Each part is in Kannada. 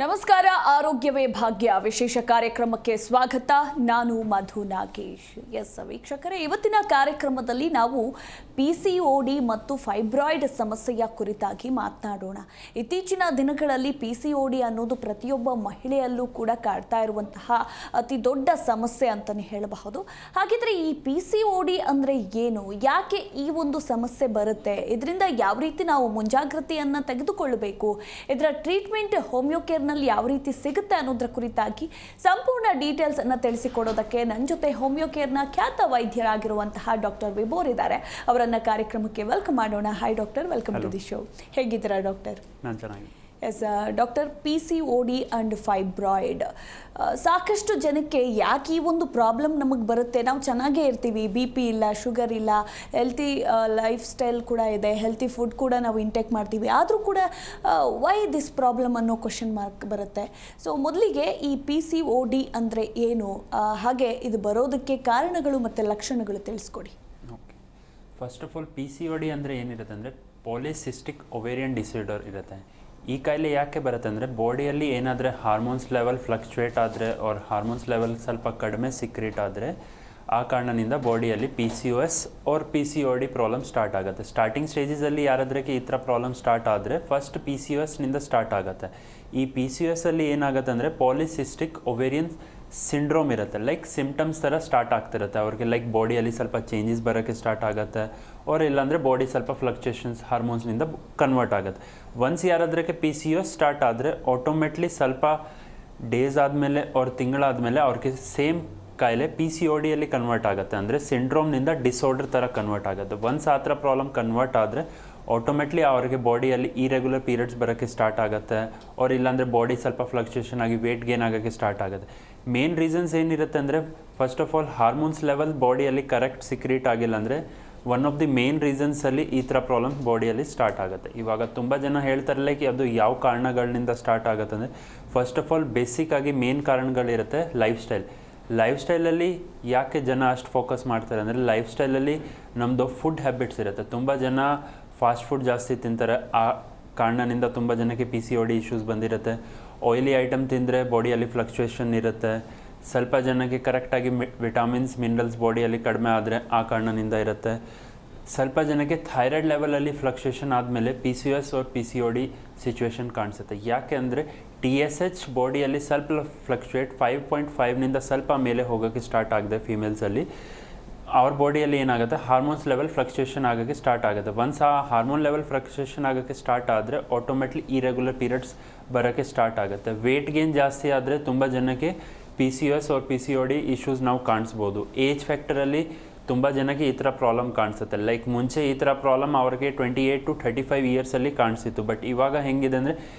ನಮಸ್ಕಾರ. ಆರೋಗ್ಯವೇ ಭಾಗ್ಯ ವಿಶೇಷ ಕಾರ್ಯಕ್ರಮಕ್ಕೆ ಸ್ವಾಗತ. ನಾನು ಮಧು ನಾಗೇಶ್. ವೀಕ್ಷಕರೇ, ಇವತ್ತಿನ ಕಾರ್ಯಕ್ರಮದಲ್ಲಿ ನಾವು PCOD ಮತ್ತು ಫೈಬ್ರಾಯ್ಡ್ ಸಮಸ್ಯೆಯ ಕುರಿತಾಗಿ ಮಾತನಾಡೋಣ. ಇತ್ತೀಚಿನ ದಿನಗಳಲ್ಲಿ PCOD ಅನ್ನೋದು ಪ್ರತಿಯೊಬ್ಬ ಮಹಿಳೆಯಲ್ಲೂ ಕೂಡ ಕಾಡ್ತಾ ಇರುವಂತಹ ಅತಿ ದೊಡ್ಡ ಸಮಸ್ಯೆ ಅಂತಲೇ ಹೇಳಬಹುದು. ಹಾಗಿದ್ರೆ ಈ PCOD ಅಂದರೆ ಏನು, ಯಾಕೆ ಈ ಒಂದು ಸಮಸ್ಯೆ ಬರುತ್ತೆ, ಇದರಿಂದ ಯಾವ ರೀತಿ ನಾವು ಮುಂಜಾಗ್ರತೆಯನ್ನು ತೆಗೆದುಕೊಳ್ಳಬೇಕು, ಇದರ ಟ್ರೀಟ್ಮೆಂಟ್ ಹೋಮಿಯೋಕೇರ್ನಲ್ಲಿ ಯಾವ ರೀತಿ ಸಿಗುತ್ತೆ ಅನ್ನೋದ್ರ ಕುರಿತಾಗಿ ಸಂಪೂರ್ಣ ಡೀಟೇಲ್ಸ್ ಅನ್ನು ತಿಳಿಸಿಕೊಡೋದಕ್ಕೆ ನನ್ನ ಜೊತೆ ಹೋಮಿಯೋಕೇರ್ನ ಖ್ಯಾತ ವೈದ್ಯರಾಗಿರುವಂತಹ ಡಾಕ್ಟರ್ ವಿಭೋರ್ ಇದ್ದಾರೆ. ಅವರನ್ನ ಕಾರ್ಯಕ್ರಮಕ್ಕೆ ವೆಲ್ಕಮ್ ಮಾಡೋಣ. Hi doctor, welcome to the show. ಹೇಗಿದ್ದೀರಾ ಡಾಕ್ಟರ್? ನಾನು ಚೆನ್ನಾಗಿ. ಡಾಕ್ಟರ್, PCOD ಆ್ಯಂಡ್ ಫೈಬ್ರಾಯ್ಡ್ ಸಾಕಷ್ಟು ಜನಕ್ಕೆ ಯಾಕೆ ಈ ಒಂದು ಪ್ರಾಬ್ಲಮ್ ನಮಗೆ ಬರುತ್ತೆ, ನಾವು ಚೆನ್ನಾಗೇ ಇರ್ತೀವಿ, BP ಇಲ್ಲ, ಶುಗರ್ ಇಲ್ಲ, ಹೆಲ್ತಿ ಲೈಫ್ ಸ್ಟೈಲ್ ಕೂಡ ಇದೆ, ಹೆಲ್ತಿ ಫುಡ್ ಕೂಡ ನಾವು ಇಂಟೇಕ್ ಮಾಡ್ತೀವಿ, ಆದರೂ ಕೂಡ ವೈ ದಿಸ್ ಪ್ರಾಬ್ಲಮ್ ಅನ್ನೋ ಕ್ವಶನ್ ಮಾರ್ಕ್ ಬರುತ್ತೆ. ಸೊ ಮೊದಲಿಗೆ ಈ PCOD ಅಂದರೆ ಏನು, ಹಾಗೆ ಇದು ಬರೋದಕ್ಕೆ ಕಾರಣಗಳು ಮತ್ತು ಲಕ್ಷಣಗಳು ತಿಳಿಸ್ಕೊಡಿ. Okay, first of all PCOD ಅಂದರೆ ಏನಿರುತ್ತೆ ಅಂದರೆ ಪಾಲಿಸಿಸ್ಟಿಕ್ ಒವೇರಿಯನ್ ಡಿಸಾರ್ಡರ್ ಇರುತ್ತೆ. ಈ ಕಾಯಿಲೆ ಯಾಕೆ ಬರುತ್ತೆ ಅಂದರೆ ಬಾಡಿಯಲ್ಲಿ ಏನಾದರೆ ಹಾರ್ಮೋನ್ಸ್ ಲೆವೆಲ್ ಫ್ಲಕ್ಚುಯೇಟ್ ಆದರೆ ಅವ್ರ ಹಾರ್ಮೋನ್ಸ್ ಲೆವೆಲ್ ಸ್ವಲ್ಪ ಕಡಿಮೆ ಸಿಕ್ರೇಟ್ ಆದರೆ ಆ ಕಾರಣದಿಂದ ಬಾಡಿಯಲ್ಲಿ PCOS or PCOD problem start ಆಗುತ್ತೆ. ಸ್ಟಾರ್ಟಿಂಗ್ ಸ್ಟೇಜಸಲ್ಲಿ ಯಾರಾದ್ರಿಗೆ ಈ ಥರ ಪ್ರಾಬ್ಲಮ್ ಸ್ಟಾರ್ಟ್ ಆದರೆ ಫಸ್ಟ್ PCOSನಿಂದ ಸ್ಟಾರ್ಟ್ ಆಗುತ್ತೆ. ಈ PCOSಲ್ಲಿ ಏನಾಗುತ್ತೆ ಅಂದರೆ ಪಾಲಿಸಿಸ್ಟಿಕ್ ಒವೇರಿಯನ್ ಸಿಂಡ್ರೋಮ್ ಇರುತ್ತೆ. ಲೈಕ್ ಸಿಮ್ಟಮ್ಸ್ ಥರ ಸ್ಟಾರ್ಟ್ ಆಗ್ತಿರುತ್ತೆ ಅವ್ರಿಗೆ. ಲೈಕ್ ಬಾಡಿಯಲ್ಲಿ ಸ್ವಲ್ಪ ಚೇಂಜಸ್ ಬರೋಕ್ಕೆ ಸ್ಟಾರ್ಟ್ ಆಗುತ್ತೆ, ಅವ್ರು ಇಲ್ಲಾಂದರೆ ಬಾಡಿ ಸ್ವಲ್ಪ ಫ್ಲಕ್ಚುಯೇಷನ್ಸ್ ಹಾರ್ಮೋನ್ಸ್ನಿಂದ ಕನ್ವರ್ಟ್ ಆಗುತ್ತೆ. ಒನ್ಸ್ ಯಾರಾದ್ರಿಗೆ PCOS ಸ್ಟಾರ್ಟ್ ಆದರೆ ಆಟೋಮೆಟ್ಲಿ ಸ್ವಲ್ಪ ಡೇಸ್ ಆದಮೇಲೆ ಅವ್ರ ತಿಂಗಳಾದಮೇಲೆ ಅವ್ರಿಗೆ ಸೇಮ್ ಕಾಯಿಲೆ PCODಯಲ್ಲಿ ಕನ್ವರ್ಟ್ ಆಗುತ್ತೆ. ಅಂದರೆ ಸಿಂಡ್ರೋಮ್ನಿಂದ ಡಿಸಾರ್ಡರ್ ಥರ ಕನ್ವರ್ಟ್ ಆಗುತ್ತೆ. ಒನ್ಸ್ ಆ ಥರ ಪ್ರಾಬ್ಲಮ್ ಕನ್ವರ್ಟ್ ಆದರೆ ಆಟೋಮೆಟ್ಲಿ ಅವ್ರಿಗೆ ಬಾಡಿಯಲ್ಲಿ ಇರೆಗ್ಯುಲರ್ ಪೀರಿಯಡ್ಸ್ ಬರೋಕ್ಕೆ ಸ್ಟಾರ್ಟ್ ಆಗುತ್ತೆ, ಅವ್ರು ಇಲ್ಲಾಂದರೆ ಬಾಡಿ ಸ್ವಲ್ಪ ಫ್ಲಕ್ಚುಯೇಷನ್ ಆಗಿ ವೇಟ್ ಗೇನ್ ಆಗೋಕ್ಕೆ ಸ್ಟಾರ್ಟ್ ಆಗುತ್ತೆ. ಮೇನ್ ರೀಸನ್ಸ್ ಏನಿರುತ್ತೆ ಅಂದರೆ first of all hormones level ಬಾಡಿಯಲ್ಲಿ ಕರೆಕ್ಟ್ ಸಿಕ್ರೀಟ್ ಆಗಿಲ್ಲ ಅಂದರೆ ಒನ್ ಆಫ್ ದಿ ಮೇನ್ ರೀಸನ್ಸಲ್ಲಿ ಈ ಥರ ಪ್ರಾಬ್ಲಮ್ ಬಾಡಿಯಲ್ಲಿ ಸ್ಟಾರ್ಟ್ ಆಗುತ್ತೆ. ಇವಾಗ ತುಂಬ ಜನ ಹೇಳ್ತಾರೆ ಲೈಕ್ ಅದು ಯಾವ ಕಾರಣಗಳಿಂದ ಸ್ಟಾರ್ಟ್ ಆಗುತ್ತೆ ಅಂದರೆ ಫಸ್ಟ್ ಆಫ್ ಆಲ್ ಬೇಸಿಕ್ಕಾಗಿ ಮೇನ್ ಕಾರಣಗಳಿರುತ್ತೆ ಲೈಫ್ ಸ್ಟೈಲಲ್ಲಿ ಯಾಕೆ ಜನ ಅಷ್ಟು ಫೋಕಸ್ ಮಾಡ್ತಾರೆ ಅಂದರೆ ಲೈಫ್ ಸ್ಟೈಲಲ್ಲಿ ನಮ್ಮದು ಫುಡ್ ಹ್ಯಾಬಿಟ್ಸ್ ಇರುತ್ತೆ. ತುಂಬ ಜನ ಫಾಸ್ಟ್ ಫುಡ್ ಜಾಸ್ತಿ ತಿಂತಾರೆ, ಆ ಕಾರಣದಿಂದ ತುಂಬ ಜನಕ್ಕೆ PCOD ಇಶ್ಯೂಸ್ ಬಂದಿರುತ್ತೆ. ಆಯಿಲಿ ಐಟಮ್ ತಿಂದರೆ ಬಾಡಿಯಲ್ಲಿ ಫ್ಲಕ್ಚುಯೇಷನ್ ಇರುತ್ತೆ. ಸ್ವಲ್ಪ ಜನಕ್ಕೆ ಕರೆಕ್ಟಾಗಿ ವಿಟಾಮಿನ್ಸ್ ಮಿನರಲ್ಸ್ ಬಾಡಿಯಲ್ಲಿ ಕಡಿಮೆ ಆದರೆ ಆ ಕಾರಣದಿಂದ ಇರುತ್ತೆ. ಸ್ವಲ್ಪ ಜನಕ್ಕೆ ಥೈರಾಯ್ಡ್ ಲೆವೆಲಲ್ಲಿ ಫ್ಲಕ್ಚುಯೇಷನ್ ಆದಮೇಲೆ PCOS or PCOD ಸಿಚುವೇಶನ್ ಕಾಣಿಸುತ್ತೆ. ಯಾಕೆ ಅಂದರೆ TSH ಬಾಡಿಯಲ್ಲಿ ಸ್ವಲ್ಪ ಫ್ಲಕ್ಚುಯೇಟ್ 5.5ನಿಂದ ಸ್ವಲ್ಪ ಮೇಲೆ ಹೋಗೋಕ್ಕೆ ಸ್ಟಾರ್ಟ್ ಆಗಿದೆ ಫೀಮೇಲ್ಸಲ್ಲಿ. ಅವ್ರ ಬಾಡಿಯಲ್ಲಿ ಏನಾಗುತ್ತೆ ಹಾರ್ಮೋನ್ಸ್ ಲೆವೆಲ್ ಫ್ಲಕ್ಚುಯೇಷನ್ ಆಗೋಕ್ಕೆ ಸ್ಟಾರ್ಟ್ ಆಗುತ್ತೆ. ಒನ್ಸ್ ಆ ಹಾರ್ಮೋನ್ ಲೆವೆಲ್ ಫ್ಲಕ್ಚುಯೇಷನ್ ಆಗೋಕ್ಕೆ ಸ್ಟಾರ್ಟ್ ಆದರೆ ಆಟೋಮೆಟ್ಲಿ ಇರೆಗ್ಯುಲರ್ ಪೀರಿಯಡ್ಸ್ ಬರೋಕ್ಕೆ ಸ್ಟಾರ್ಟ್ ಆಗುತ್ತೆ. ವೇಟ್ ಗೇನ್ ಜಾಸ್ತಿ ಆದರೆ ತುಂಬ ಜನಕ್ಕೆ PCOS or PCOD ಇಶ್ಯೂಸ್ ನಾವು ಕಾಣಿಸ್ಬೋದು. ಏಜ್ ಫ್ಯಾಕ್ಟರಲ್ಲಿ ತುಂಬ ಜನಕ್ಕೆ ಈ ಥರ ಪ್ರಾಬ್ಲಮ್ ಕಾಣಿಸುತ್ತೆ. ಲೈಕ್ ಮುಂಚೆ ಈ ಥರ ಪ್ರಾಬ್ಲಮ್ ಅವ್ರಿಗೆ 28 to 35 ಇಯರ್ಸಲ್ಲಿ ಕಾಣಿಸಿತ್ತು. ಬಟ್ ಇವಾಗ ಹೆಂಗಿದೆ ಅಂದರೆ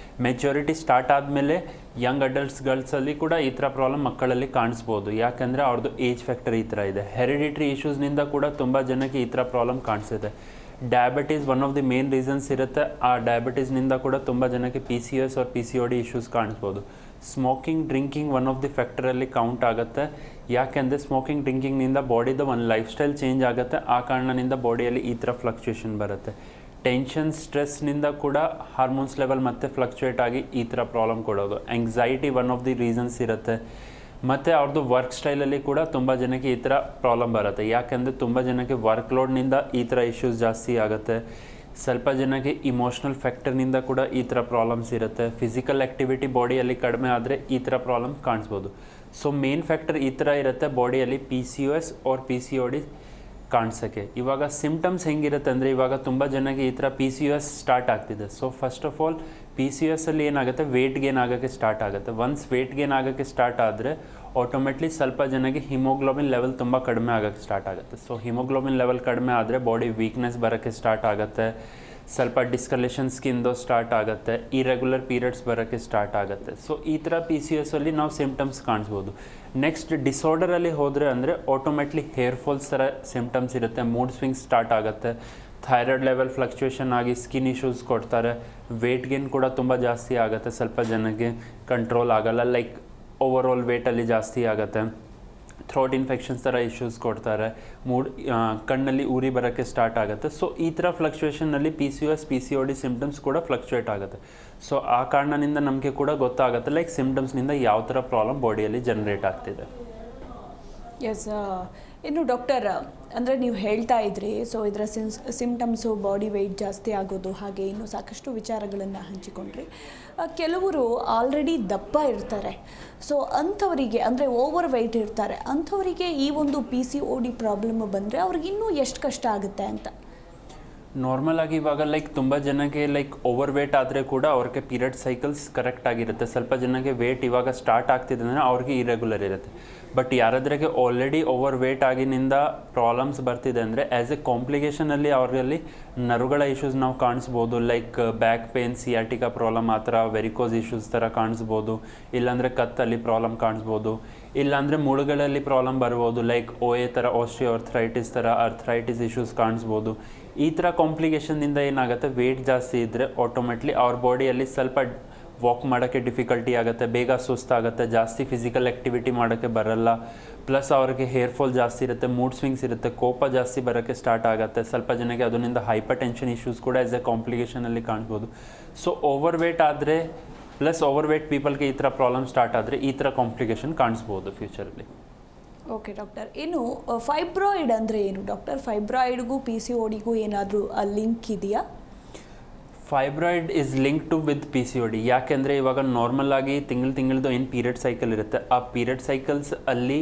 ಮೆಚುರಿಟಿ ಸ್ಟಾರ್ಟ್ ಆದಮೇಲೆ ಯಂಗ್ ಗರ್ಲ್ಸಲ್ಲಿ ಕೂಡ ಈ ಥರ ಪ್ರಾಬ್ಲಮ್ ಮಕ್ಕಳಲ್ಲಿ ಕಾಣಿಸ್ಬೋದು. ಯಾಕೆಂದರೆ ಅವ್ರದ್ದು ಏಜ್ ಫ್ಯಾಕ್ಟರ್ ಈ ಥರ ಇದೆ. ಹೆರಿಡಿಟ್ರಿ ಇಶ್ಯೂಸ್ನಿಂದ ಕೂಡ ತುಂಬ ಜನಕ್ಕೆ ಈ ಥರ ಪ್ರಾಬ್ಲಮ್ ಕಾಣಿಸುತ್ತೆ. Diabetes one of the main reasons ಇರುತ್ತೆ. ಆ ಡಯಾಬಿಟೀಸ್ನಿಂದ ಕೂಡ ತುಂಬ ಜನಕ್ಕೆ PCOS or PCOD ಇಶ್ಯೂಸ್ ಕಾಣಿಸ್ಬೋದು. Smoking drinking one of the ಫ್ಯಾಕ್ಟರಲ್ಲಿ ಕೌಂಟ್ ಆಗುತ್ತೆ. ಯಾಕೆಂದರೆ ಸ್ಮೋಕಿಂಗ್ ಡ್ರಿಂಕಿಂಗ್ನಿಂದ ಬಾಡಿದು ಒಂದು ಲೈಫ್ ಸ್ಟೈಲ್ ಚೇಂಜ್ ಆಗುತ್ತೆ. ಆ ಕಾರಣದಿಂದ ಬಾಡಿಯಲ್ಲಿ ಈ ಥರ ಫ್ಲಕ್ಚುಯೇಷನ್ ಬರುತ್ತೆ. ಟೆನ್ಷನ್ ಸ್ಟ್ರೆಸ್ನಿಂದ ಕೂಡ ಹಾರ್ಮೋನ್ಸ್ ಲೆವೆಲ್ ಮತ್ತೆ ಫ್ಲಕ್ಚುಯೇಟ್ ಆಗಿ ಈ ಥರ ಪ್ರಾಬ್ಲಮ್ ಕೊಡೋದು. Anxiety one of the reasons ಇರುತ್ತೆ. ಮತ್ತು ಅವ್ರದ್ದು ವರ್ಕ್ ಸ್ಟೈಲಲ್ಲಿ ಕೂಡ ತುಂಬ ಜನಕ್ಕೆ ಈ ಥರ ಪ್ರಾಬ್ಲಮ್ ಬರುತ್ತೆ. ಯಾಕೆಂದರೆ ತುಂಬ ಜನಕ್ಕೆ ವರ್ಕ್ ಲೋಡ್ನಿಂದ ಈ ಥರ ಇಶ್ಯೂಸ್ ಜಾಸ್ತಿ ಆಗುತ್ತೆ. ಸ್ವಲ್ಪ ಜನಕ್ಕೆ ಇಮೋಷ್ನಲ್ ಫ್ಯಾಕ್ಟರ್ನಿಂದ ಕೂಡ ಈ ಥರ ಪ್ರಾಬ್ಲಮ್ಸ್ ಇರುತ್ತೆ. ಫಿಸಿಕಲ್ ಆ್ಯಕ್ಟಿವಿಟಿ ಬಾಡಿಯಲ್ಲಿ ಕಡಿಮೆ ಆದರೆ ಈ ಥರ ಪ್ರಾಬ್ಲಮ್ ಕಾಣಿಸ್ಬೋದು. ಸೊ ಮೇನ್ ಫ್ಯಾಕ್ಟರ್ ಈ ಥರ ಇರುತ್ತೆ ಬಾಡಿಯಲ್ಲಿ PCOS or PCOD ಕಾಣಿಸೋಕ್ಕೆ. ಇವಾಗ ಸಿಮ್ಟಮ್ಸ್ ಹೆಂಗಿರುತ್ತೆ ಅಂದರೆ ಇವಾಗ ತುಂಬ ಜನಕ್ಕೆ ಈ ಥರ PCOS ಸ್ಟಾರ್ಟ್ ಆಗ್ತಿದೆ. ಸೊ ಫಸ್ಟ್ ಆಫ್ ಆಲ್ PCOSಲ್ಲಿ ಏನಾಗುತ್ತೆ ವೇಟ್ ಗೇನ್ ಆಗೋಕ್ಕೆ ಸ್ಟಾರ್ಟ್ ಆಗುತ್ತೆ. ಒನ್ಸ್ ವೇಟ್ ಗೇನ್ ಆಗೋಕ್ಕೆ ಸ್ಟಾರ್ಟ್ ಆದರೆ ಆಟೋಮೆಟ್ಲಿ ಸ್ವಲ್ಪ ಜನಕ್ಕೆ ಹಿಮೋಗ್ಲೋಬಿನ್ ಲೆವೆಲ್ ತುಂಬ ಕಡಿಮೆ ಆಗೋಕ್ಕೆ ಸ್ಟಾರ್ಟ್ ಆಗುತ್ತೆ. ಸೊ ಹಿಮೋಗ್ಲೋಬಿನ್ ಲೆವೆಲ್ ಕಡಿಮೆ ಆದರೆ ಬಾಡಿ ವೀಕ್ನೆಸ್ ಬರೋಕ್ಕೆ ಸ್ಟಾರ್ಟ್ ಆಗುತ್ತೆ. ಸ್ವಲ್ಪ ಡಿಸ್ಕಲೇಷನ್ ಸ್ಕಿನ್ದು ಸ್ಟಾರ್ಟ್ ಆಗುತ್ತೆ. ಇರೆಗ್ಯುಲರ್ ಪೀರಿಯಡ್ಸ್ ಬರೋಕ್ಕೆ ಸ್ಟಾರ್ಟ್ ಆಗುತ್ತೆ. ಸೊ ಈ ಥರ PCOSಲ್ಲಿ ನಾವು ಸಿಮ್ಟಮ್ಸ್ ಕಾಣಿಸ್ಬೋದು. ನೆಕ್ಸ್ಟ್ ಡಿಸಾರ್ಡರಲ್ಲಿ ಹೋದರೆ ಅಂದರೆ ಆಟೋಮೆಟ್ಲಿ ಹೇರ್ ಫಾಲ್ಸ್ ಥರ ಸಿಮ್ಟಮ್ಸ್ ಇರುತ್ತೆ. ಮೂಡ್ ಸ್ವಿಂಗ್ಸ್ ಸ್ಟಾರ್ಟ್ ಆಗುತ್ತೆ. ಥೈರಾಯ್ಡ್ ಲೆವೆಲ್ ಫ್ಲಕ್ಚುಯೇಷನ್ ಆಗಿ ಸ್ಕಿನ್ ಇಶ್ಯೂಸ್ ಕೊಡ್ತಾರೆ. ವೇಟ್ ಗೇನ್ ಕೂಡ ತುಂಬ ಜಾಸ್ತಿ ಆಗುತ್ತೆ. ಸ್ವಲ್ಪ ಜನಕ್ಕೆ ಕಂಟ್ರೋಲ್ ಆಗೋಲ್ಲ. ಲೈಕ್ ಓವರ್ ಆಲ್ ವೇಟಲ್ಲಿ ಜಾಸ್ತಿ ಆಗುತ್ತೆ. ಥ್ರೋಟ್ ಇನ್ಫೆಕ್ಷನ್ಸ್ ಥರ ಇಶ್ಯೂಸ್ ಕೊಡ್ತಾರೆ, ಕಣ್ಣಲ್ಲಿ ಉರಿ ಬರೋಕ್ಕೆ ಸ್ಟಾರ್ಟ್ ಆಗುತ್ತೆ. ಸೊ ಈ ಥರ ಫ್ಲಕ್ಚುಯೇಷನ್ನಲ್ಲಿ PCOS PCOD ಸಿಮ್ಟಮ್ಸ್ ಕೂಡ ಫ್ಲಕ್ಚುಯೇಟ್ ಆಗುತ್ತೆ. ಸೊ ಆ ಕಾರಣದಿಂದ ನಮಗೆ ಕೂಡ ಗೊತ್ತಾಗುತ್ತೆ ಲೈಕ್ ಸಿಮ್ಟಮ್ಸ್ನಿಂದ ಯಾವ ಥರ ಪ್ರಾಬ್ಲಮ್ ಬಾಡಿಯಲ್ಲಿ ಜನರೇಟ್ ಆಗ್ತಿದೆ. ಎಸ್, ಇನ್ನು ಡಾಕ್ಟರ್ ಅಂದರೆ ನೀವು ಹೇಳ್ತಾ ಇದ್ರಿ, ಸೊ ಇದರ ಸಿಮ್ಟಮ್ಸು ಬಾಡಿ ವೆಯ್ಟ್ ಜಾಸ್ತಿ ಆಗೋದು, ಹಾಗೆ ಇನ್ನೂ ಸಾಕಷ್ಟು ವಿಚಾರಗಳನ್ನು ಹಂಚಿಕೊಂಡ್ರಿ. ಕೆಲವರು ಆಲ್ರೆಡಿ ದಪ್ಪ ಇರ್ತಾರೆ, ಸೊ ಅಂಥವರಿಗೆ ಅಂದರೆ ಓವರ್ ವೆಯ್ಟ್ ಇರ್ತಾರೆ, ಅಂಥವರಿಗೆ ಈ ಒಂದು PCOD ಪ್ರಾಬ್ಲಮ್ ಬಂದರೆ ಅವ್ರಿಗೆ ಇನ್ನೂ ಎಷ್ಟು ಕಷ್ಟ ಆಗುತ್ತೆ ಅಂತ? ನಾರ್ಮಲ್ ಆಗಿ ಇವಾಗ ಲೈಕ್ ತುಂಬ ಜನಕ್ಕೆ ಲೈಕ್ ಓವರ್ ವೇಟ್ ಆದರೆ ಕೂಡ ಅವ್ರಿಗೆ ಪೀರಿಯಡ್ ಸೈಕಲ್ಸ್ ಕರೆಕ್ಟ್ ಆಗಿರುತ್ತೆ. ಸ್ವಲ್ಪ ಜನಕ್ಕೆ ವೇಟ್ ಇವಾಗ ಸ್ಟಾರ್ಟ್ ಆಗ್ತಿದೆ ಅಂದರೆ ಅವ್ರಿಗೆ ಇರೆಗ್ಯುಲರ್ ಇರುತ್ತೆ. ಬಟ್ ಯಾರಾದ್ರಿಗೆ ಆಲ್ರೆಡಿ ಓವರ್ ವೇಟ್ ಆಗಿನಿಂದ ಪ್ರಾಬ್ಲಮ್ಸ್ ಬರ್ತಿದೆ ಅಂದರೆ ಆ್ಯಸ್ ಎ ಕಾಂಪ್ಲಿಕೇಶನಲ್ಲಿ ಅವರಲ್ಲಿ ನರುಗಳ ಇಶ್ಯೂಸ್ ನಾವು ಕಾಣಿಸ್ಬೋದು, like back pain, sciatica problem, ಆ ಥರ ವೆರಿಕೋಸ್ ಇಶ್ಯೂಸ್ ಥರ ಕಾಣಿಸ್ಬೋದು. ಇಲ್ಲಾಂದರೆ ಕತ್ತಲ್ಲಿ ಪ್ರಾಬ್ಲಮ್ ಕಾಣಿಸ್ಬೋದು, ಇಲ್ಲಾಂದರೆ ಮುಳುಗಳಲ್ಲಿ ಪ್ರಾಬ್ಲಮ್ ಬರ್ಬೋದು, ಲೈಕ್ OA ಥರ ಆಸ್ಟಿಯೋಆರ್ಥರೈಟಿಸ್ ಥರ ಅರ್ಥರೈಟಿಸ್ ಇಶ್ಯೂಸ್ ಕಾಣಿಸ್ಬೋದು. ಈ ಥರ ಕಾಂಪ್ಲಿಕೇಶನ್ನಿಂದ ಏನಾಗುತ್ತೆ, ವೇಟ್ ಜಾಸ್ತಿ ಇದ್ದರೆ ಆಟೋಮೆಟ್ಲಿ ಅವ್ರ ಬಾಡಿಯಲ್ಲಿ ಸ್ವಲ್ಪ ವಾಕ್ ಮಾಡೋಕ್ಕೆ ಡಿಫಿಕಲ್ಟಿ ಆಗುತ್ತೆ, ಬೇಗ ಸುಸ್ತಾಗುತ್ತೆ, ಜಾಸ್ತಿ ಫಿಸಿಕಲ್ ಆ್ಯಕ್ಟಿವಿಟಿ ಮಾಡೋಕ್ಕೆ ಬರಲ್ಲ. ಪ್ಲಸ್ ಅವ್ರಿಗೆ ಹೇರ್ ಫಾಲ್ ಜಾಸ್ತಿ ಇರುತ್ತೆ, ಮೂಡ್ ಸ್ವಿಂಗ್ಸ್ ಇರುತ್ತೆ, ಕೋಪ ಜಾಸ್ತಿ ಬರೋಕ್ಕೆ ಸ್ಟಾರ್ಟ್ ಆಗುತ್ತೆ. ಸ್ವಲ್ಪ ಜನಕ್ಕೆ ಅದರಿಂದ ಹೈಪರ್ ಟೆನ್ಷನ್ ಇಶ್ಯೂಸ್ ಕೂಡ ಆ್ಯಸ್ ಎ ಕಾಂಪ್ಲಿಕೇಶನಲ್ಲಿ ಕಾಣ್ಬೋದು. ಸೊ ಓವರ್ ವೇಟ್ ಆದರೆ ಪ್ಲಸ್ ಓವರ್ ವೇಟ್ ಪೀಪಲ್ಗೆ ಈ ಥರ ಪ್ರಾಬ್ಲಮ್ ಸ್ಟಾರ್ಟ್ ಆದರೆ ಈ ಥರ ಕಾಂಪ್ಲಿಕೇಶನ್ ಕಾಣಿಸ್ಬೋದು ಫ್ಯೂಚರಲ್ಲಿ. ಓಕೆ ಡಾಕ್ಟರ್, ಇನ್ನು ಫೈಬ್ರಾಯ್ಡ್ ಅಂದರೆ ಏನು ಡಾಕ್ಟರ್? ಫೈಬ್ರಾಯ್ಡ್ಗೂ PCODಗೂ ಏನಾದರೂ ಲಿಂಕ್ ಇದೆಯಾ? Fibroid is link to with PCOD. ಯಾಕೆಂದರೆ ಇವಾಗ ನಾರ್ಮಲ್ ಆಗಿ ತಿಂಗಳದು ಏನು ಪೀರಿಯಡ್ ಸೈಕಲ್ ಇರುತ್ತೆ, ಆ ಪೀರಿಯಡ್ ಸೈಕಲ್ಸ್ ಅಲ್ಲಿ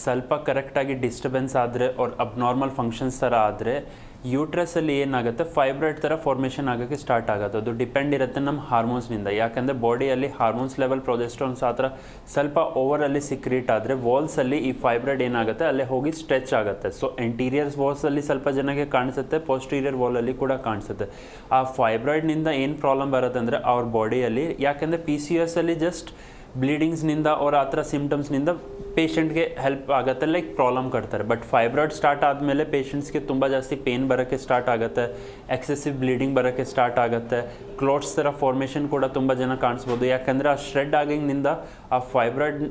ಸ್ವಲ್ಪ ಕರೆಕ್ಟಾಗಿ ಡಿಸ್ಟರ್ಬೆನ್ಸ್ ಆದರೆ ಅವ್ರ ಅಬ್ನಾರ್ಮಲ್ ಫಂಕ್ಷನ್ಸ್ ಥರ ಆದರೆ ಯೂಟ್ರಸಲ್ಲಿ ಏನಾಗುತ್ತೆ, ಫೈಬ್ರಾಯ್ಡ್ ಥರ ಫಾರ್ಮೇಷನ್ ಆಗೋಕ್ಕೆ ಸ್ಟಾರ್ಟ್ ಆಗುತ್ತೆ. ಅದು ಡಿಪೆಂಡ್ ಇರುತ್ತೆ ನಮ್ಮ ಹಾರ್ಮೋನ್ಸ್ನಿಂದ. ಯಾಕಂದರೆ ಬಾಡಿಯಲ್ಲಿ ಹಾರ್ಮೋನ್ಸ್ ಲೆವೆಲ್, ಪ್ರೊಜೆಸ್ಟ್ರಾನ್ಸ್ ಆ ಥರ ಸ್ವಲ್ಪ ಓವರಲ್ಲಿ ಸಿಕ್ರೀಟ್ ಆದರೆ ವಾಲ್ಸಲ್ಲಿ ಈ ಫೈಬ್ರಾಯ್ಡ್ ಏನಾಗುತ್ತೆ ಅಲ್ಲೇ ಹೋಗಿ ಸ್ಟ್ರೆಚ್ ಆಗುತ್ತೆ. ಸೊ ಇಂಟೀರಿಯರ್ಸ್ ವಾಲ್ಸಲ್ಲಿ ಸ್ವಲ್ಪ ಜನಕ್ಕೆ ಕಾಣಿಸುತ್ತೆ, ಪೋಸ್ಟೀರಿಯರ್ ವಾಲಲ್ಲಿ ಕೂಡ ಕಾಣಿಸುತ್ತೆ. ಆ ಫೈಬ್ರಾಯ್ಡ್ನಿಂದ ಏನು ಪ್ರಾಬ್ಲಮ್ ಬರುತ್ತೆ ಅಂದರೆ ಅವ್ರ ಬಾಡಿಯಲ್ಲಿ, ಯಾಕೆಂದರೆ PCOS ಅಲ್ಲಿ ಜಸ್ಟ್ ಬ್ಲೀಡಿಂಗ್ಸ್ನಿಂದ ಅವ್ರ ಆ ಥರ ಸಿಮ್ಟಮ್ಸ್ನಿಂದ ಪೇಷಂಟ್ಗೆ ಹೆಲ್ಪ್ ಆಗುತ್ತೆ, ಲೈಕ್ ಪ್ರಾಬ್ಲಮ್ ಕಟ್ತಾರೆ. ಬಟ್ ಫೈಬ್ರಾಯ್ಡ್ ಸ್ಟಾರ್ಟ್ ಆದಮೇಲೆ ಪೇಷಂಟ್ಸ್ಗೆ ತುಂಬ ಜಾಸ್ತಿ ಪೇನ್ ಬರೋಕ್ಕೆ ಸ್ಟಾರ್ಟ್ ಆಗುತ್ತೆ, ಎಕ್ಸೆಸಿವ್ ಬ್ಲೀಡಿಂಗ್ ಬರೋಕ್ಕೆ ಸ್ಟಾರ್ಟ್ ಆಗುತ್ತೆ, ಕ್ಲೋಟ್ಸ್ ಥರ ಫಾರ್ಮೇಷನ್ ಕೂಡ ತುಂಬ ಜನ ಕಾಣಿಸ್ಬೋದು. ಯಾಕಂದರೆ ಆ ಶ್ರೆಡ್ ಆಗಿಂದ ಆ ಫೈಬ್ರಾಯ್ಡ್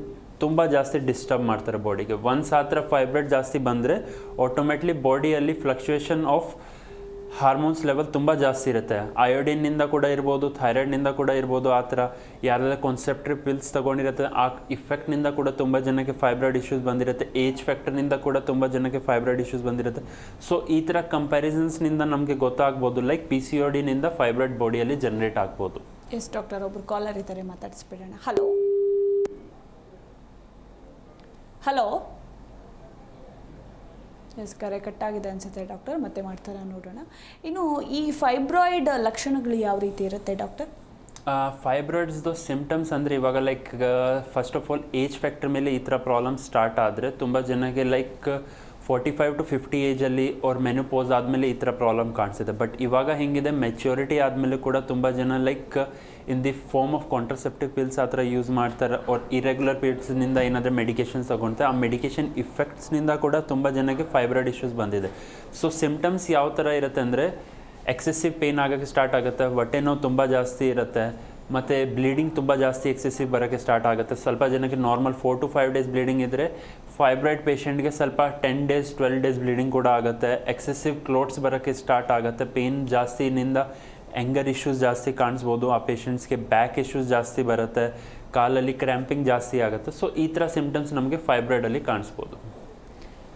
ತುಂಬ ಜಾಸ್ತಿ ಡಿಸ್ಟರ್ಬ್ ಮಾಡ್ತಾರೆ ಬಾಡಿಗೆ. ಒನ್ಸ್ ಆ ಥರ ಫೈಬ್ರಾಯ್ಡ್ ಜಾಸ್ತಿ ಬಂದರೆ ಆಟೋಮೆಟ್ಲಿ ಬಾಡಿಯಲ್ಲಿ ಫ್ಲಕ್ಚುಯೇಷನ್ ಆಫ್ ಹಾರ್ಮೋನ್ಸ್ ಲೆವೆಲ್ ತುಂಬ ಜಾಸ್ತಿ ಇರುತ್ತೆ. ಅಯೋಡಿನ್ನಿಂದ ಕೂಡ ಇರ್ಬೋದು, ಥೈರಾಯ್ಡ್ನಿಂದ ಕೂಡ ಇರ್ಬೋದು. ಆ ಥರ ಯಾರೆಲ್ಲ ಕಾನ್ಸೆಪ್ಟ್ರಿ ಪಿಲ್ಸ್ ತೊಗೊಂಡಿರುತ್ತೆ ಆ ಇಫೆಕ್ಟ್ನಿಂದ ಕೂಡ ತುಂಬ ಜನಕ್ಕೆ ಫೈಬ್ರಾಯ್ಡ್ ಇಶ್ಯೂಸ್ ಬಂದಿರುತ್ತೆ. ಏಜ್ ಫ್ಯಾಕ್ಟರ್ನಿಂದ ಕೂಡ ತುಂಬ ಜನಕ್ಕೆ ಫೈಬ್ರಾಯ್ಡ್ ಇಶ್ಯೂಸ್ ಬಂದಿರುತ್ತೆ. ಸೊ ಈ ಥರ ಕಂಪ್ಯಾರಿಸನ್ಸ್ನಿಂದ ನಮಗೆ ಗೊತ್ತಾಗ್ಬೋದು ಲೈಕ್ PCODನಿಂದ ಫೈಬ್ರಾಯ್ಡ್ ಬಾಡಿಯಲ್ಲಿ ಜನರೇಟ್ ಆಗ್ಬೋದು. ಎಸ್ ಡಾಕ್ಟರ್, ಒಬ್ರು ಕಾಲರ್ ಇದ್ದಾರೆ, ಮಾತಾಡಿಸ್ಬಿಡೋಣ. Hello hello. ಎಸ್, ಕರೆ ಕಟ್ಟಾಗಿದೆ ಅನಿಸುತ್ತೆ ಡಾಕ್ಟರ್, ಮತ್ತೆ ಮಾಡ್ತಾರಾ ನೋಡೋಣ. ಇನ್ನು ಈ ಫೈಬ್ರಾಯ್ಡ್ ಲಕ್ಷಣಗಳು ಯಾವ ರೀತಿ ಇರುತ್ತೆ ಡಾಕ್ಟರ್? ಫೈಬ್ರಾಯ್ಡ್ಸ್ದು ಸಿಮ್ಟಮ್ಸ್ ಅಂದರೆ ಇವಾಗ like first of all age factor ಮೇಲೆ ಈ ಥರ ಪ್ರಾಬ್ಲಮ್ ಸ್ಟಾರ್ಟ್ ಆದರೆ ತುಂಬ ಜನಕ್ಕೆ ಲೈಕ್ 45 to 50 ಏಜಲ್ಲಿ ಅವ್ರ ಮೆನುಪೋಸ್ ಆದಮೇಲೆ ಈ ಥರ ಪ್ರಾಬ್ಲಮ್ ಕಾಣಿಸುತ್ತೆ. ಬಟ್ ಇವಾಗ ಹೆಂಗಿದೆ, ಮೆಚ್ಯೂರಿಟಿ ಆದಮೇಲೆ ಕೂಡ ತುಂಬ ಜನ like in the form of contraceptive pills ಆ ಥರ ಯೂಸ್ ಮಾಡ್ತಾರೆ. ಅವ್ರ ಇರೆಗ್ಯುಲರ್ ಪೀರಿಯಡ್ಸ್ನಿಂದ ಏನಾದರೂ ಮೆಡಿಕೇಷನ್ಸ್ ತಗೊಳ್ತಾರೆ, ಆ ಮೆಡಿಕೇಷನ್ ಇಫೆಕ್ಟ್ಸ್ನಿಂದ ಕೂಡ ತುಂಬ ಜನಕ್ಕೆ ಫೈಬ್ರಾಯ್ಡ್ ಇಶ್ಯೂಸ್ ಬಂದಿದೆ. ಸೊ ಸಿಮ್ಟಮ್ಸ್ ಯಾವ ಥರ ಇರುತ್ತೆ ಅಂದರೆ ಎಕ್ಸೆಸಿವ್ ಪೇನ್ ಆಗೋಕ್ಕೆ ಸ್ಟಾರ್ಟ್ ಆಗುತ್ತೆ, ಹೊಟ್ಟೆ ನೋವು ತುಂಬ ಜಾಸ್ತಿ ಇರುತ್ತೆ, ಮತ್ತು ಬ್ಲೀಡಿಂಗ್ ತುಂಬ ಜಾಸ್ತಿ ಎಕ್ಸೆಸಿವ್ ಬರೋಕ್ಕೆ ಸ್ಟಾರ್ಟ್ ಆಗುತ್ತೆ. ಸ್ವಲ್ಪ ಜನಕ್ಕೆ ನಾರ್ಮಲ್ 4 to 5 ಡೇಸ್ ಬ್ಲೀಡಿಂಗ್ ಇದ್ದರೆ ಫೈಬ್ರಾಯ್ಡ್ ಪೇಷಂಟ್ಗೆ ಸ್ವಲ್ಪ 10 days 12 days ಬ್ಲೀಡಿಂಗ್ ಕೂಡ ಆಗುತ್ತೆ. ಎಕ್ಸೆಸಿವ್ ಕ್ಲೋಟ್ಸ್ ಬರೋಕ್ಕೆ ಸ್ಟಾರ್ಟ್ ಆಗುತ್ತೆ, ಪೇನ್ ಜಾಸ್ತಿನಿಂದ ಆ್ಯಂಗರ್ ಇಶ್ಯೂಸ್ ಜಾಸ್ತಿ ಕಾಣಿಸ್ಬೋದು. ಆ ಪೇಷಂಟ್ಸ್ಗೆ ಬ್ಯಾಕ್ ಇಶ್ಯೂಸ್ ಜಾಸ್ತಿ ಬರುತ್ತೆ, ಕಾಲಲ್ಲಿ ಕ್ರ್ಯಾಂಪಿಂಗ್ ಜಾಸ್ತಿ ಆಗುತ್ತೆ. ಸೊ ಈ ಥರ ಸಿಮ್ಟಮ್ಸ್ ನಮಗೆ ಫೈಬ್ರಾಯ್ಡಲ್ಲಿ ಕಾಣಿಸ್ಬೋದು.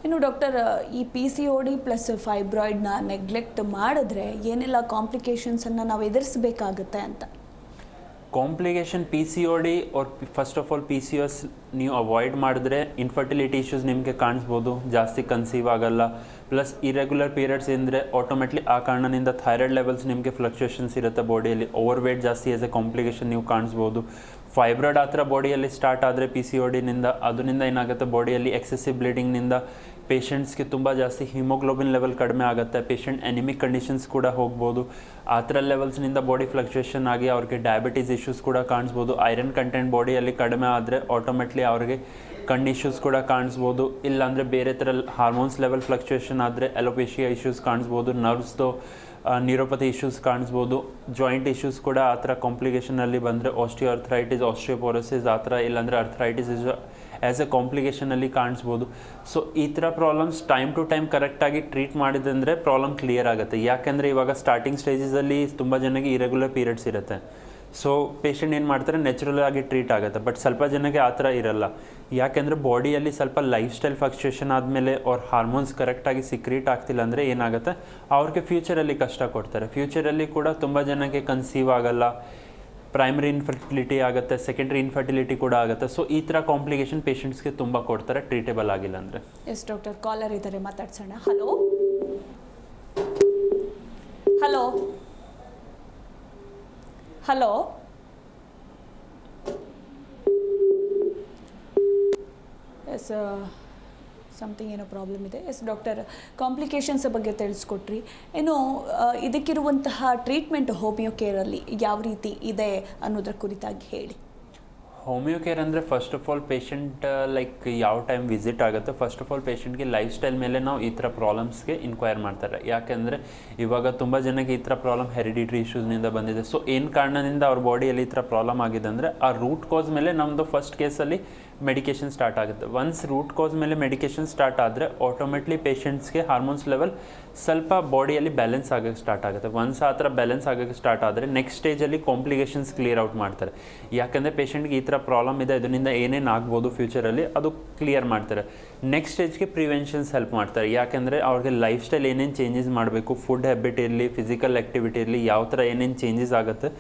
ಇನ್ನು ಡಾಕ್ಟರ್, ಈ PCOD ಪ್ಲಸ್ ಫೈಬ್ರಾಯ್ಡ್ನ ನೆಗ್ಲೆಕ್ಟ್ ಮಾಡಿದ್ರೆ ಏನೆಲ್ಲ ಕಾಂಪ್ಲಿಕೇಶನ್ಸನ್ನು ನಾವು ಎದುರಿಸಬೇಕಾಗುತ್ತೆ ಅಂತ? Complication PCOD or first of all PCOS ನೀವು ಅವಾಯ್ಡ್ ಮಾಡಿದ್ರೆ ಇನ್ಫರ್ಟಿಲಿಟಿ ಇಶ್ಯೂಸ್ ನಿಮಗೆ ಕಾಣಿಸ್ಬೋದು, ಜಾಸ್ತಿ ಕನ್ಸೀವ್ ಆಗಲ್ಲ. ಪ್ಲಸ್ ಇರೆಗ್ಯುಲರ್ ಪೀರಿಯಡ್ಸ್ ಅಂದರೆ ಆಟೋಮೆಟ್ಲಿ ಆ ಕಾರಣದಿಂದ ಥೈರಾಯ್ಡ್ ಲೆವೆಲ್ಸ್ ನಿಮಗೆ ಫ್ಲಕ್ಚುಯೇಷನ್ಸ್ ಇರುತ್ತೆ ಬಾಡಿಯಲ್ಲಿ. ಓವರ್ ವೇಟ್ ಜಾಸ್ತಿ ಆಸ್ ಎ ಕಾಂಪ್ಲಿಕೇಶನ್ ನೀವು ಕಾಣಿಸ್ಬೋದು. ಫೈಬ್ರಾಯ್ಡ್ ಆ ಥರ ಬಾಡಿಯಲ್ಲಿ ಸ್ಟಾರ್ಟ್ ಆದರೆ PCODನಿಂದ ಅದರಿಂದ ಏನಾಗುತ್ತೆ, ಬಾಡಿಯಲ್ಲಿ ಎಕ್ಸೆಸಿವ್ ಬ್ಲೀಡಿಂಗ್ನಿಂದ ಪೇಷಂಟ್ಸ್ಗೆ ತುಂಬ ಜಾಸ್ತಿ ಹಿಮೋಗ್ಲೋಬಿನ್ ಲೆವೆಲ್ ಕಡಿಮೆ ಆಗುತ್ತೆ, ಪೇಷಂಟ್ ಎನಿಮಿಕ್ ಕಂಡೀಷನ್ಸ್ ಕೂಡ ಹೋಗ್ಬೋದು. ಆ ಥರ ಲೆವೆಲ್ಸ್ನಿಂದ ಬಾಡಿ ಫ್ಲಕ್ಚುಯೇಷನ್ ಆಗಿ ಅವ್ರಿಗೆ ಡಯಾಬಿಟೀಸ್ ಇಶ್ಯೂಸ್ ಕೂಡ ಕಾಣಿಸ್ಬೋದು. ಐರನ್ ಕಂಟೆಂಟ್ ಬಾಡಿಯಲ್ಲಿ ಕಡಿಮೆ ಆದರೆ ಆಟೋಮೆಟ್ಲಿ ಅವ್ರಿಗೆ ಕಣ್ಣು ಇಶ್ಯೂಸ್ ಕೂಡ ಕಾಣಿಸ್ಬೋದು. ಇಲ್ಲಾಂದರೆ ಬೇರೆ ಥರ ಹಾರ್ಮೋನ್ಸ್ ಲೆವೆಲ್ ಫ್ಲಕ್ಚುಯೇಷನ್ ಆದರೆ ಅಲೋಪೇಶಿಯಾ ಇಶ್ಯೂಸ್ ಕಾಣಿಸ್ಬೋದು, ನರ್ವ್ಸ್ದು ನ್ಯೂರೋಪತಿ ಇಶ್ಯೂಸ್ ಕಾಣಿಸ್ಬೋದು, ಜಾಯಿಂಟ್ ಇಶ್ಯೂಸ್ ಕೂಡ ಆ ಥರ ಕಾಂಪ್ಲಿಕೇಶನಲ್ಲಿ ಬಂದರೆ ಆಸ್ಟಿಯೋಆರ್ಥರೈಟಿಸ್, ಆಸ್ಟಿಯೋಪೋರೋಸಿಸ್ ಆ ಥರ, ಇಲ್ಲಾಂದರೆ ಅರ್ಥರೈಟಿಸ್ ಆ್ಯಸ್ ಎ ಕಾಂಪ್ಲಿಕೇಶನಲ್ಲಿ ಕಾಣಿಸ್ಬೋದು. ಸೊ ಈ ಥರ ಪ್ರಾಬ್ಲಮ್ಸ್ ಟೈಮ್ ಟು ಟೈಮ್ ಕರೆಕ್ಟಾಗಿ ಟ್ರೀಟ್ ಮಾಡಿದಂದರೆ ಪ್ರಾಬ್ಲಮ್ ಕ್ಲಿಯರ್ ಆಗುತ್ತೆ. ಯಾಕೆಂದರೆ ಇವಾಗ ಸ್ಟಾರ್ಟಿಂಗ್ ಸ್ಟೇಜಸಲ್ಲಿ ತುಂಬ ಜನಕ್ಕೆ ಇರೆಗ್ಯುಲರ್ ಪೀರಿಯಡ್ಸ್ ಇರುತ್ತೆ. ಸೊ ಪೇಷಂಟ್ ಏನು ಮಾಡ್ತಾರೆ, ನ್ಯಾಚುರಲ್ ಆಗಿ ಟ್ರೀಟ್ ಆಗುತ್ತೆ. ಬಟ್ ಸ್ವಲ್ಪ ಜನಕ್ಕೆ ಆ ಥರ ಇರಲ್ಲ. ಯಾಕೆಂದರೆ ಬಾಡಿಯಲ್ಲಿ ಸ್ವಲ್ಪ ಲೈಫ್ ಸ್ಟೈಲ್ ಫ್ಲಕ್ಚುಯೇಷನ್ ಆದಮೇಲೆ ಅವ್ರ ಹಾರ್ಮೋನ್ಸ್ ಕರೆಕ್ಟಾಗಿ ಸಿಕ್ರೀಟ್ ಆಗ್ತಿಲ್ಲ ಅಂದರೆ ಏನಾಗುತ್ತೆ, ಅವ್ರಿಗೆ ಫ್ಯೂಚರಲ್ಲಿ ಕಷ್ಟ ಕೊಡ್ತಾರೆ. ಫ್ಯೂಚರಲ್ಲಿ ಕೂಡ ತುಂಬ ಜನಕ್ಕೆ ಕನ್ಸೀವ್ ಆಗಲ್ಲ, ಪ್ರೈಮರಿ ಇನ್ಫರ್ಟಿಲಿಟಿ ಆಗುತ್ತೆ, ಸೆಕೆಂಡ್ರಿ ಇನ್ಫರ್ಟಿಲಿಟಿ ಕೂಡ ಆಗುತ್ತೆ. ಸೊ ಈ ಥರ ಕಾಂಪ್ಲಿಕೇಶನ್ ಪೇಷಂಟ್ಸ್ಗೆ ತುಂಬ ಕೊಡ್ತಾರೆ ಟ್ರೀಟೇಬಲ್ ಆಗಿಲ್ಲ ಅಂದರೆ. ಎಸ್ ಡಾಕ್ಟರ್, ಕಾಲರ್ ಇದ್ದಾರೆ, ಮಾತಾಡ್ಸೋಣ. Hello hello hello yes, something ಏನೋ ಪ್ರಾಬ್ಲಮ್ ಇದೆ. ಎಸ್ ಡಾಕ್ಟರ್, ಕಾಂಪ್ಲಿಕೇಶನ್ಸ್ ಬಗ್ಗೆ ತಿಳಿಸ್ಕೊಟ್ರಿ. ಇನ್ನು ಇದಕ್ಕಿರುವಂತಹ ಟ್ರೀಟ್ಮೆಂಟ್ ಹೋಮಿಯೋ ಕೇರಲ್ಲಿ ಯಾವ ರೀತಿ ಇದೆ ಅನ್ನೋದ್ರ ಕುರಿತಾಗಿ ಹೇಳಿ. ಹೋಮಿಯೋ ಕೇರ್ ಅಂದರೆ first of all patient like ಯಾವ ಟೈಮ್ ವಿಸಿಟ್ ಆಗುತ್ತೆ, ಫಸ್ಟ್ ಆಫ್ ಆಲ್ ಪೇಷಂಟ್ಗೆ ಲೈಫ್ ಸ್ಟೈಲ್ ಮೇಲೆ ನಾವು ಈ ಥರ ಪ್ರಾಬ್ಲಮ್ಸ್ಗೆ ಇನ್ಕ್ವೈರ್ ಮಾಡ್ತಾರೆ. ಯಾಕೆಂದರೆ ಇವಾಗ ತುಂಬ ಜನಕ್ಕೆ ಈ ಥರ ಪ್ರಾಬ್ಲಮ್ ಹೆರಿಡಿಟ್ರಿ ಇಶ್ಯೂಸ್ನಿಂದ ಬಂದಿದೆ. ಸೊ ಏನು ಕಾರಣದಿಂದ ಅವ್ರ ಬಾಡಿಯಲ್ಲಿ ಈ ಥರ ಪ್ರಾಬ್ಲಮ್ ಆಗಿದೆ ಅಂದರೆ ಆ ರೂಟ್ ಕಾಸ್ ಮೇಲೆ ನಮ್ಮದು ಫಸ್ಟ್ ಕೇಸಲ್ಲಿ ಮೆಡಿಕೇಷನ್ ಸ್ಟಾರ್ಟ್ ಆಗುತ್ತೆ. ಒನ್ಸ್ ರೂಟ್ ಕಾಸ್ ಮೇಲೆ ಮೆಡಿಕೇಷನ್ ಸ್ಟಾರ್ಟ್ ಆದರೆ ಆಟೋಮೆಟ್ಲಿ ಪೇಷಂಟ್ಸ್ಗೆ ಹಾರ್ಮೋನ್ಸ್ ಲೆವೆಲ್ ಸ್ವಲ್ಪ ಬಾಡಿಯಲ್ಲಿ ಬ್ಯಾಲೆನ್ಸ್ ಆಗೋಕ್ಕೆ ಸ್ಟಾರ್ಟ್ ಆಗುತ್ತೆ. ಒನ್ಸ್ ಆ ಥರ ಬ್ಯಾಲೆನ್ಸ್ ಆಗೋಕ್ಕೆ ಸ್ಟಾರ್ಟ್ ಆದರೆ ನೆಕ್ಸ್ಟ್ ಸ್ಟೇಜಲ್ಲಿ ಕಾಂಪ್ಲಿಕೇಶನ್ಸ್ ಕ್ಲಿಯರ್ ಔಟ್ ಮಾಡ್ತಾರೆ. ಯಾಕೆಂದರೆ ಪೇಷಂಟ್ಗೆ ಈ ಥರ ಪ್ರಾಬ್ಲಮ್ ಇದೆ, ಇದರಿಂದ ಏನೇನು ಆಗ್ಬೋದು ಫ್ಯೂಚರಲ್ಲಿ ಅದು ಕ್ಲಿಯರ್ ಮಾಡ್ತಾರೆ. ನೆಕ್ಸ್ಟ್ ಸ್ಟೇಜ್ಗೆ ಪ್ರಿವೆನ್ಷನ್ಸ್ ಹೆಲ್ಪ್ ಮಾಡ್ತಾರೆ. ಯಾಕೆಂದರೆ ಅವ್ರಿಗೆ ಲೈಫ್ ಸ್ಟೈಲ್ ಏನೇನು ಚೇಂಜಸ್ ಮಾಡಬೇಕು, ಫುಡ್ ಹ್ಯಾಬಿಟ್ ಇರಲಿ, ಫಿಸಿಕಲ್ ಆ್ಯಕ್ಟಿವಿಟಿ ಇರಲಿ, ಯಾವ ಥರ ಏನೇನು ಚೇಂಜಸ್ ಆಗುತ್ತೆ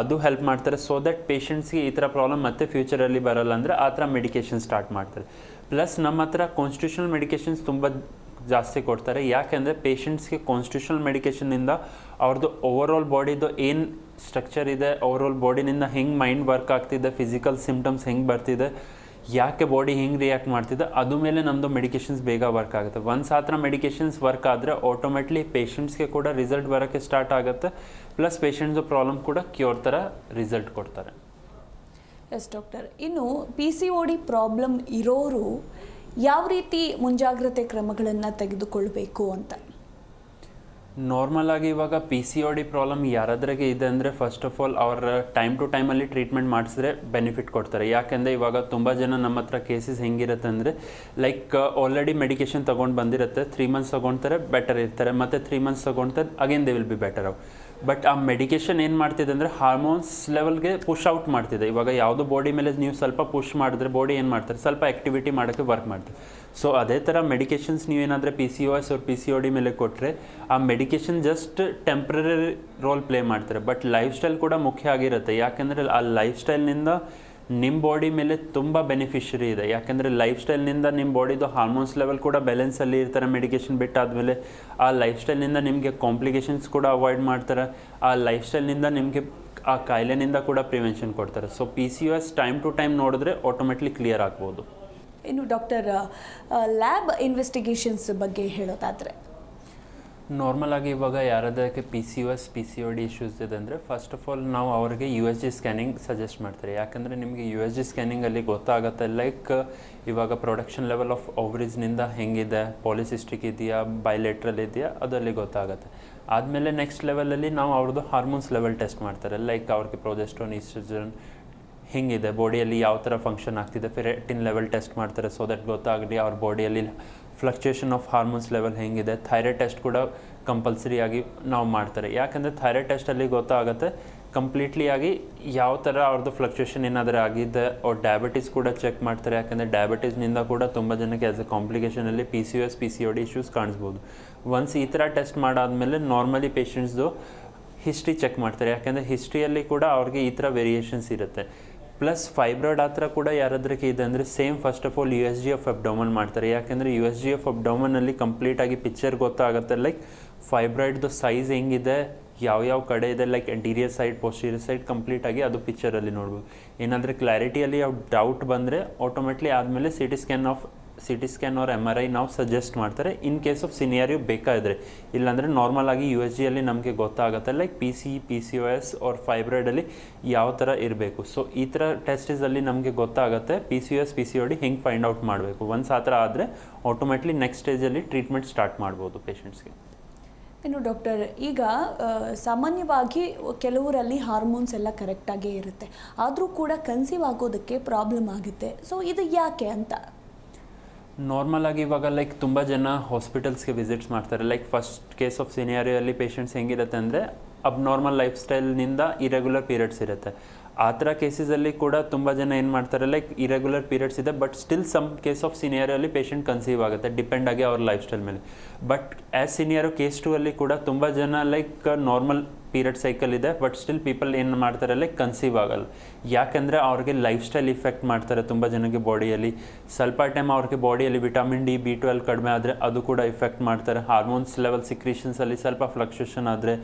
ಅದು ಹೆಲ್ಪ್ ಮಾಡ್ತಾರೆ. ಸೊ ದಟ್ ಪೇಷಂಟ್ಸ್ಗೆ ಈ ಥರ ಪ್ರಾಬ್ಲಮ್ ಮತ್ತೆ ಫ್ಯೂಚರಲ್ಲಿ ಬರಲ್ಲ ಅಂದರೆ ಆ ಥರ ಮೆಡಿಕೇಷನ್ ಸ್ಟಾರ್ಟ್ ಮಾಡ್ತಾರೆ. ಪ್ಲಸ್ ನಮ್ಮ ಹತ್ರ ಕಾನ್ಸ್ಟಿಟ್ಯೂಷನಲ್ ಮೆಡಿಕೇಷನ್ಸ್ ತುಂಬ ಜಾಸ್ತಿ ಕೊಡ್ತಾರೆ. ಯಾಕೆಂದರೆ ಪೇಷಂಟ್ಸ್ಗೆ ಕಾನ್ಸ್ಟಿಟ್ಯೂಷನಲ್ ಮೆಡಿಕೇಷನ್ನಿಂದ ಅವ್ರದ್ದು ಓವರಾಲ್ ಬಾಡಿದು ಏನು ಸ್ಟ್ರಕ್ಚರ್ ಇದೆ, ಓವರಾಲ್ ಬಾಡಿನಿಂದ ಹೆಂಗೆ ಮೈಂಡ್ ವರ್ಕ್ ಆಗ್ತಿದೆ, ಫಿಸಿಕಲ್ ಸಿಮ್ಟಮ್ಸ್ ಹೆಂಗೆ ಬರ್ತಿದೆ, ಯಾಕೆ ಬಾಡಿ ಹೆಂಗೆ ರಿಯಾಕ್ಟ್ ಮಾಡ್ತಿದೆ, ಅದು ಮೇಲೆ ನಮ್ಮದು ಮೆಡಿಕೇಷನ್ಸ್ ಬೇಗ ವರ್ಕ್ ಆಗುತ್ತೆ. ಒನ್ಸ್ ಆ ಥರ ಮೆಡಿಕೇಷನ್ಸ್ ವರ್ಕ್ ಆದರೆ ಆಟೋಮೆಟ್ಲಿ ಪೇಷಂಟ್ಸ್ಗೆ ಕೂಡ ರಿಸಲ್ಟ್ ಬರೋಕ್ಕೆ ಸ್ಟಾರ್ಟ್ ಆಗುತ್ತೆ. ಪ್ಲಸ್ ಪೇಷಂಟ್ಸ್ ಪ್ರಾಬ್ಲಮ್ ಕೂಡ ಕ್ಯೂರ್ ಥರ ರಿಸಲ್ಟ್ ಕೊಡ್ತಾರೆ. ಎಸ್ ಡಾಕ್ಟರ್, ಇನ್ನು PCOD ಪ್ರಾಬ್ಲಮ್ ಇರೋರು ಯಾವ ರೀತಿ ಮುಂಜಾಗ್ರತೆ ಕ್ರಮಗಳನ್ನು ತೆಗೆದುಕೊಳ್ಬೇಕು ಅಂತ? ನಾರ್ಮಲ್ ಆಗಿ ಇವಾಗ PCOD ಪ್ರಾಬ್ಲಮ್ ಯಾರಾದ್ರಿಗೆ ಇದೆ ಅಂದರೆ ಫಸ್ಟ್ ಆಫ್ ಆಲ್ ಅವ್ರ ಟೈಮ್ ಟು ಟೈಮಲ್ಲಿ ಟ್ರೀಟ್ಮೆಂಟ್ ಮಾಡಿಸಿದ್ರೆ ಬೆನಿಫಿಟ್ ಕೊಡ್ತಾರೆ. ಯಾಕೆಂದರೆ ಇವಾಗ ತುಂಬ ಜನ ನಮ್ಮ ಹತ್ರ ಕೇಸಸ್ ಹೆಂಗಿರುತ್ತೆ ಅಂದರೆ ಲೈಕ್ ಆಲ್ರೆಡಿ ಮೆಡಿಕೇಷನ್ ತೊಗೊಂಡು ಬಂದಿರುತ್ತೆ, 3 ಮಂತ್ಸ್ ತೊಗೊಳ್ತಾರೆ ಬೆಟರ್ ಇರ್ತಾರೆ, ಮತ್ತು 3 ಮಂತ್ಸ್ ತೊಗೊಳ್ತಾರೆ again they will be better. But ಆ ಮೆಡಿಕೇಷನ್ ಏನು ಮಾಡ್ತಿದೆ ಅಂದರೆ ಹಾರ್ಮೋನ್ಸ್ ಲೆವೆಲ್ಗೆ ಪುಷ್ ಔಟ್ ಮಾಡ್ತಿದೆ. ಇವಾಗ ಯಾವುದೋ ಬಾಡಿ ಮೇಲೆ ನೀವು ಸ್ವಲ್ಪ ಪುಷ್ ಮಾಡಿದ್ರೆ ಬಾಡಿ ಏನು ಮಾಡ್ತಾರೆ, ಸ್ವಲ್ಪ ಆ್ಯಕ್ಟಿವಿಟಿ ಮಾಡೋಕ್ಕೆ ವರ್ಕ್ ಮಾಡ್ತಾರೆ. ಸೊ ಅದೇ ಥರ ಮೆಡಿಕೇಷನ್ಸ್ ನೀವೇನಾದರೆ PCOS or PCOD ಮೇಲೆ ಕೊಟ್ಟರೆ ಆ medication just temporary role play ಮಾಡ್ತಾರೆ. ಬಟ್ ಲೈಫ್ ಸ್ಟೈಲ್ ಕೂಡ ಮುಖ್ಯ ಆಗಿರುತ್ತೆ. ಯಾಕೆಂದರೆ ಆ ಲೈಫ್ ಸ್ಟೈಲ್ನಿಂದ ನಿಮ್ಮ ಬಾಡಿ ಮೇಲೆ ತುಂಬ ಬೆನಿಫಿಷರಿ ಇದೆ. ಯಾಕೆಂದರೆ ಲೈಫ್ ಸ್ಟೈಲ್ನಿಂದ ನಿಮ್ಮ ಬಾಡಿದು ಹಾರ್ಮೋನ್ಸ್ ಲೆವೆಲ್ ಕೂಡ ಬ್ಯಾಲೆನ್ಸಲ್ಲಿ ಇರ್ತಾರೆ. ಮೆಡಿಕೇಷನ್ ಬಿಟ್ಟಾದಮೇಲೆ ಆ ಲೈಫ್ ಸ್ಟೈಲ್ನಿಂದ ನಿಮಗೆ ಕಾಂಪ್ಲಿಕೇಶನ್ಸ್ ಕೂಡ ಅವಾಯ್ಡ್ ಮಾಡ್ತಾರೆ. ಆ ಲೈಫ್ ಸ್ಟೈಲ್ನಿಂದ ನಿಮಗೆ ಆ ಕಾಯಿಲೆನಿಂದ ಕೂಡ ಪ್ರಿವೆನ್ಷನ್ ಕೊಡ್ತಾರೆ. So PCOS time to time ನೋಡಿದ್ರೆ ಆಟೋಮೆಟ್ಲಿ ಕ್ಲಿಯರ್ ಆಗ್ಬೋದು. ಇನ್ನು ಡಾಕ್ಟರ್, ಲ್ಯಾಬ್ ಇನ್ವೆಸ್ಟಿಗೇಷನ್ಸ್ ಬಗ್ಗೆ ಹೇಳೋದಾದರೆ? ನಾರ್ಮಲ್ ಆಗಿ ಇವಾಗ ಯಾರಾದಕ್ಕೆ PCOS PCOD ಇಶ್ಯೂಸ್ ಇದೆ ಅಂದರೆ ಫಸ್ಟ್ ಆಫ್ ಆಲ್ ನಾವು ಅವರಿಗೆ USG ಸ್ಕ್ಯಾನಿಂಗ್ ಸಜೆಸ್ಟ್ ಮಾಡ್ತಾರೆ. ಯಾಕಂದರೆ ನಿಮಗೆ USG ಸ್ಕ್ಯಾನಿಂಗಲ್ಲಿ ಗೊತ್ತಾಗುತ್ತೆ ಲೈಕ್ ಇವಾಗ ಪ್ರೊಡಕ್ಷನ್ ಲೆವೆಲ್ ಆಫ್ ಓವರೀಸ್ನಿಂದ ಹೆಂಗಿದೆ, ಪಾಲಿಸಿಸ್ಟಿಕ್ ಇದೆಯಾ, ಬೈಲೆಟ್ರಲ್ ಇದೆಯಾ, ಅದರಲ್ಲಿ ಗೊತ್ತಾಗುತ್ತೆ. ಆದಮೇಲೆ ನೆಕ್ಸ್ಟ್ ಲೆವೆಲಲ್ಲಿ ನಾವು ಅವ್ರದ್ದು ಹಾರ್ಮೋನ್ಸ್ ಲೆವೆಲ್ ಟೆಸ್ಟ್ ಮಾಡ್ತಾರೆ. ಲೈಕ್ ಅವ್ರಿಗೆ ಪ್ರೊಜೆಸ್ಟ್ರಾನ್, ಈಸ್ಟ್ರೋಜನ್ ಹೆಂಗಿದೆ, ಬಾಡಿಯಲ್ಲಿ ಯಾವ ಥರ ಫಂಕ್ಷನ್ ಆಗ್ತಿದೆ, ಫೆರೆಟಿನ್ ಲೆವೆಲ್ ಟೆಸ್ಟ್ ಮಾಡ್ತಾರೆ. ಸೊ ದಟ್ ಗೊತ್ತಾಗಲಿ ಅವ್ರ ಬಾಡಿಯಲ್ಲಿ ಫ್ಲಕ್ಚುಯೇಷನ್ ಆಫ್ ಹಾರ್ಮೋನ್ಸ್ ಲೆವೆಲ್ ಹೆಂಗಿದೆ. ಥೈರಾಯ್ಡ್ ಟೆಸ್ಟ್ ಕೂಡ ಕಂಪಲ್ಸರಿಯಾಗಿ ನಾವು ಮಾಡ್ತಾರೆ. ಯಾಕಂದರೆ ಥೈರಾಯ್ಡ್ ಟೆಸ್ಟಲ್ಲಿ ಗೊತ್ತಾಗುತ್ತೆ ಕಂಪ್ಲೀಟ್ಲಿ ಆಗಿ ಯಾವ ಥರ ಅವ್ರದ್ದು ಫ್ಲಕ್ಚುಯೇಷನ್ ಏನಾದರೂ ಆಗಿದೆ. ಅವ್ರು ಡಯಾಬಿಟೀಸ್ ಕೂಡ ಚೆಕ್ ಮಾಡ್ತಾರೆ. ಯಾಕಂದರೆ ಡಯಾಬಿಟೀಸ್ನಿಂದ ಕೂಡ ತುಂಬ ಜನಕ್ಕೆ ಆ್ಯಸ್ ಎ ಕಾಂಪ್ಲಿಕೇಶನಲ್ಲಿ PCOS PCOD ಇಶ್ಯೂಸ್ ಕಾಣಿಸ್ಬೋದು. ಒನ್ಸ್ ಈ ಥರ ಟೆಸ್ಟ್ ಮಾಡಾದಮೇಲೆ ನಾರ್ಮಲಿ ಪೇಷಂಟ್ಸ್ದು ಹಿಸ್ಟ್ರಿ ಚೆಕ್ ಮಾಡ್ತಾರೆ. ಯಾಕೆಂದರೆ ಹಿಸ್ಟ್ರಿಯಲ್ಲಿ ಕೂಡ ಅವ್ರಿಗೆ ಈ ಥರ ವೇರಿಯೇಷನ್ಸ್ ಇರುತ್ತೆ. ಪ್ಲಸ್ ಫೈಬ್ರಾಯ್ಡ್ ಆ ಥರ ಕೂಡ ಯಾರಾದ್ರಿಗೆ ಇದೆ ಅಂದರೆ same first of all USG of abdomen ಮಾಡ್ತಾರೆ. ಯಾಕೆಂದರೆ USG ಆಫ್ ಅಬ್ಡೋಮನಲ್ಲಿ ಕಂಪ್ಲೀಟಾಗಿ ಪಿಕ್ಚರ್ ಗೊತ್ತಾಗುತ್ತೆ. ಲೈಕ್ ಫೈಬ್ರಾಯ್ಡ್ದು ಸೈಜ್ ಹೆಂಗಿದೆ, ಯಾವ ಕಡೆ ಇದೆ, like anterior side, posterior side ಕಂಪ್ಲೀಟಾಗಿ ಅದು ಪಿಕ್ಚರಲ್ಲಿ ನೋಡ್ಬೋದು. ಏನಾದರೂ ಕ್ಲಾರಿಟಿಯಲ್ಲಿ ಯಾವ ಡೌಟ್ ಬಂದರೆ ಆಟೋಮೆಟ್ಲಿ ಆದಮೇಲೆ CT ಸ್ಕ್ಯಾನ್ ಆರ್ MRI ನಾವು ಸಜೆಸ್ಟ್ ಮಾಡ್ತಾರೆ. ಇನ್ ಕೇಸ್ ಆಫ್ ಸಿನಿಯಾರಿಯೋ ಬೇಕಾದರೆ. ಇಲ್ಲಾಂದರೆ ನಾರ್ಮಲ್ ಆಗಿ USGಯಲ್ಲಿ ನಮಗೆ ಗೊತ್ತಾಗುತ್ತೆ ಲೈಕ್ PCOS ಆರ್ ಫೈಬ್ರಾಯ್ಡಲ್ಲಿ ಯಾವ ಥರ ಇರಬೇಕು. ಸೊ ಈ ಥರ ಟೆಸ್ಟಿಸಲ್ಲಿ ನಮಗೆ ಗೊತ್ತಾಗುತ್ತೆ PCOS PCOD ಹೆಂಗೆ ಫೈಂಡ್ ಔಟ್ ಮಾಡಬೇಕು. ಒನ್ಸ್ ಆ ಥರ ಆದರೆ ಆಟೋಮೆಟ್ಲಿ ನೆಕ್ಸ್ಟ್ ಸ್ಟೇಜಲ್ಲಿ ಟ್ರೀಟ್ಮೆಂಟ್ ಸ್ಟಾರ್ಟ್ ಮಾಡ್ಬೋದು ಪೇಷಂಟ್ಸ್ಗೆ. ಇನ್ನು ಡಾಕ್ಟರ್, ಈಗ ಸಾಮಾನ್ಯವಾಗಿ ಕೆಲವರಲ್ಲಿ ಹಾರ್ಮೋನ್ಸ್ ಎಲ್ಲ ಕರೆಕ್ಟಾಗೇ ಇರುತ್ತೆ, ಆದರೂ ಕೂಡ ಕನ್ಸೀವ್ ಆಗೋದಕ್ಕೆ ಪ್ರಾಬ್ಲಮ್ ಆಗುತ್ತೆ. ಸೊ ಇದು ಯಾಕೆ ಅಂತ? ನಾರ್ಮಲ್ ಆಗಿ ಇವಾಗ ಲೈಕ್ ತುಂಬ ಜನ ಹಾಸ್ಪಿಟಲ್ಸ್ಗೆ ವಿಸಿಟ್ಸ್ ಮಾಡ್ತಾರೆ. ಲೈಕ್ ಫಸ್ಟ್ ಕೇಸ್ ಆಫ್ ಸಿನಿಯಾರಿಯಲ್ಲಿ ಪೇಷಂಟ್ಸ್ ಹೆಂಗಿರುತ್ತೆ ಅಂದರೆ ಅಬ್ನಾರ್ಮಲ್ ಲೈಫ್ ಸ್ಟೈಲ್ನಿಂದ ಇರೆಗ್ಯುಲರ್ ಪೀರಿಯಡ್ಸ್ ಇರುತ್ತೆ. ಆ ಥರ ಕೇಸಸಲ್ಲಿ ಕೂಡ ತುಂಬ ಜನ ಏನು ಮಾಡ್ತಾರೆ, ಲೈಕ್ ಇರೆಗ್ಯುಲರ್ ಪೀರಿಯಡ್ಸ್ ಇದೆ but still some case of ಸಿನಿಯಾರಲ್ಲಿ ಪೇಷಂಟ್ ಕನ್ಸೀವ್ ಆಗುತ್ತೆ, ಡಿಪೆಂಡ್ ಆಗಿ ಅವ್ರ ಲೈಫ್ ಸ್ಟೈಲ್ ಮೇಲೆ. ಬಟ್ ಆ್ಯಸ್ ಸಿನಿಯರು ಕೇಸ್ 2 ಅಲ್ಲಿ ಕೂಡ ತುಂಬ ಜನ ಲೈಕ್ ನಾರ್ಮಲ್ ಪೀರಿಯಡ್ ಸೈಕಲ್ ಇದೆ ಬಟ್ ಸ್ಟಿಲ್ ಪೀಪಲ್ ಏನು ಮಾಡ್ತಾರೆ ಲೈಕ್ ಕನ್ಸೀವ್ ಆಗಲ್ಲ. ಯಾಕೆಂದರೆ ಅವ್ರಿಗೆ ಲೈಫ್ ಸ್ಟೈಲ್ ಇಫೆಕ್ಟ್ ಮಾಡ್ತಾರೆ. ತುಂಬ ಜನಕ್ಕೆ ಬಾಡಿಯಲ್ಲಿ ಸ್ವಲ್ಪ ಟೈಮ್ ಅವ್ರಿಗೆ ಬಾಡಿಯಲ್ಲಿ ವಿಟಮಿನ್ ಡಿ B12 ಕಡಿಮೆ ಆದರೆ ಅದು ಕೂಡ ಇಫೆಕ್ಟ್ ಮಾಡ್ತಾರೆ. ಹಾರ್ಮೋನ್ಸ್ ಲೆವೆಲ್ ಸಿಕ್ರೀಷನ್ಸಲ್ಲಿ ಸ್ವಲ್ಪ ಫ್ಲಕ್ಚುಯೇಷನ್ ಆದರೆ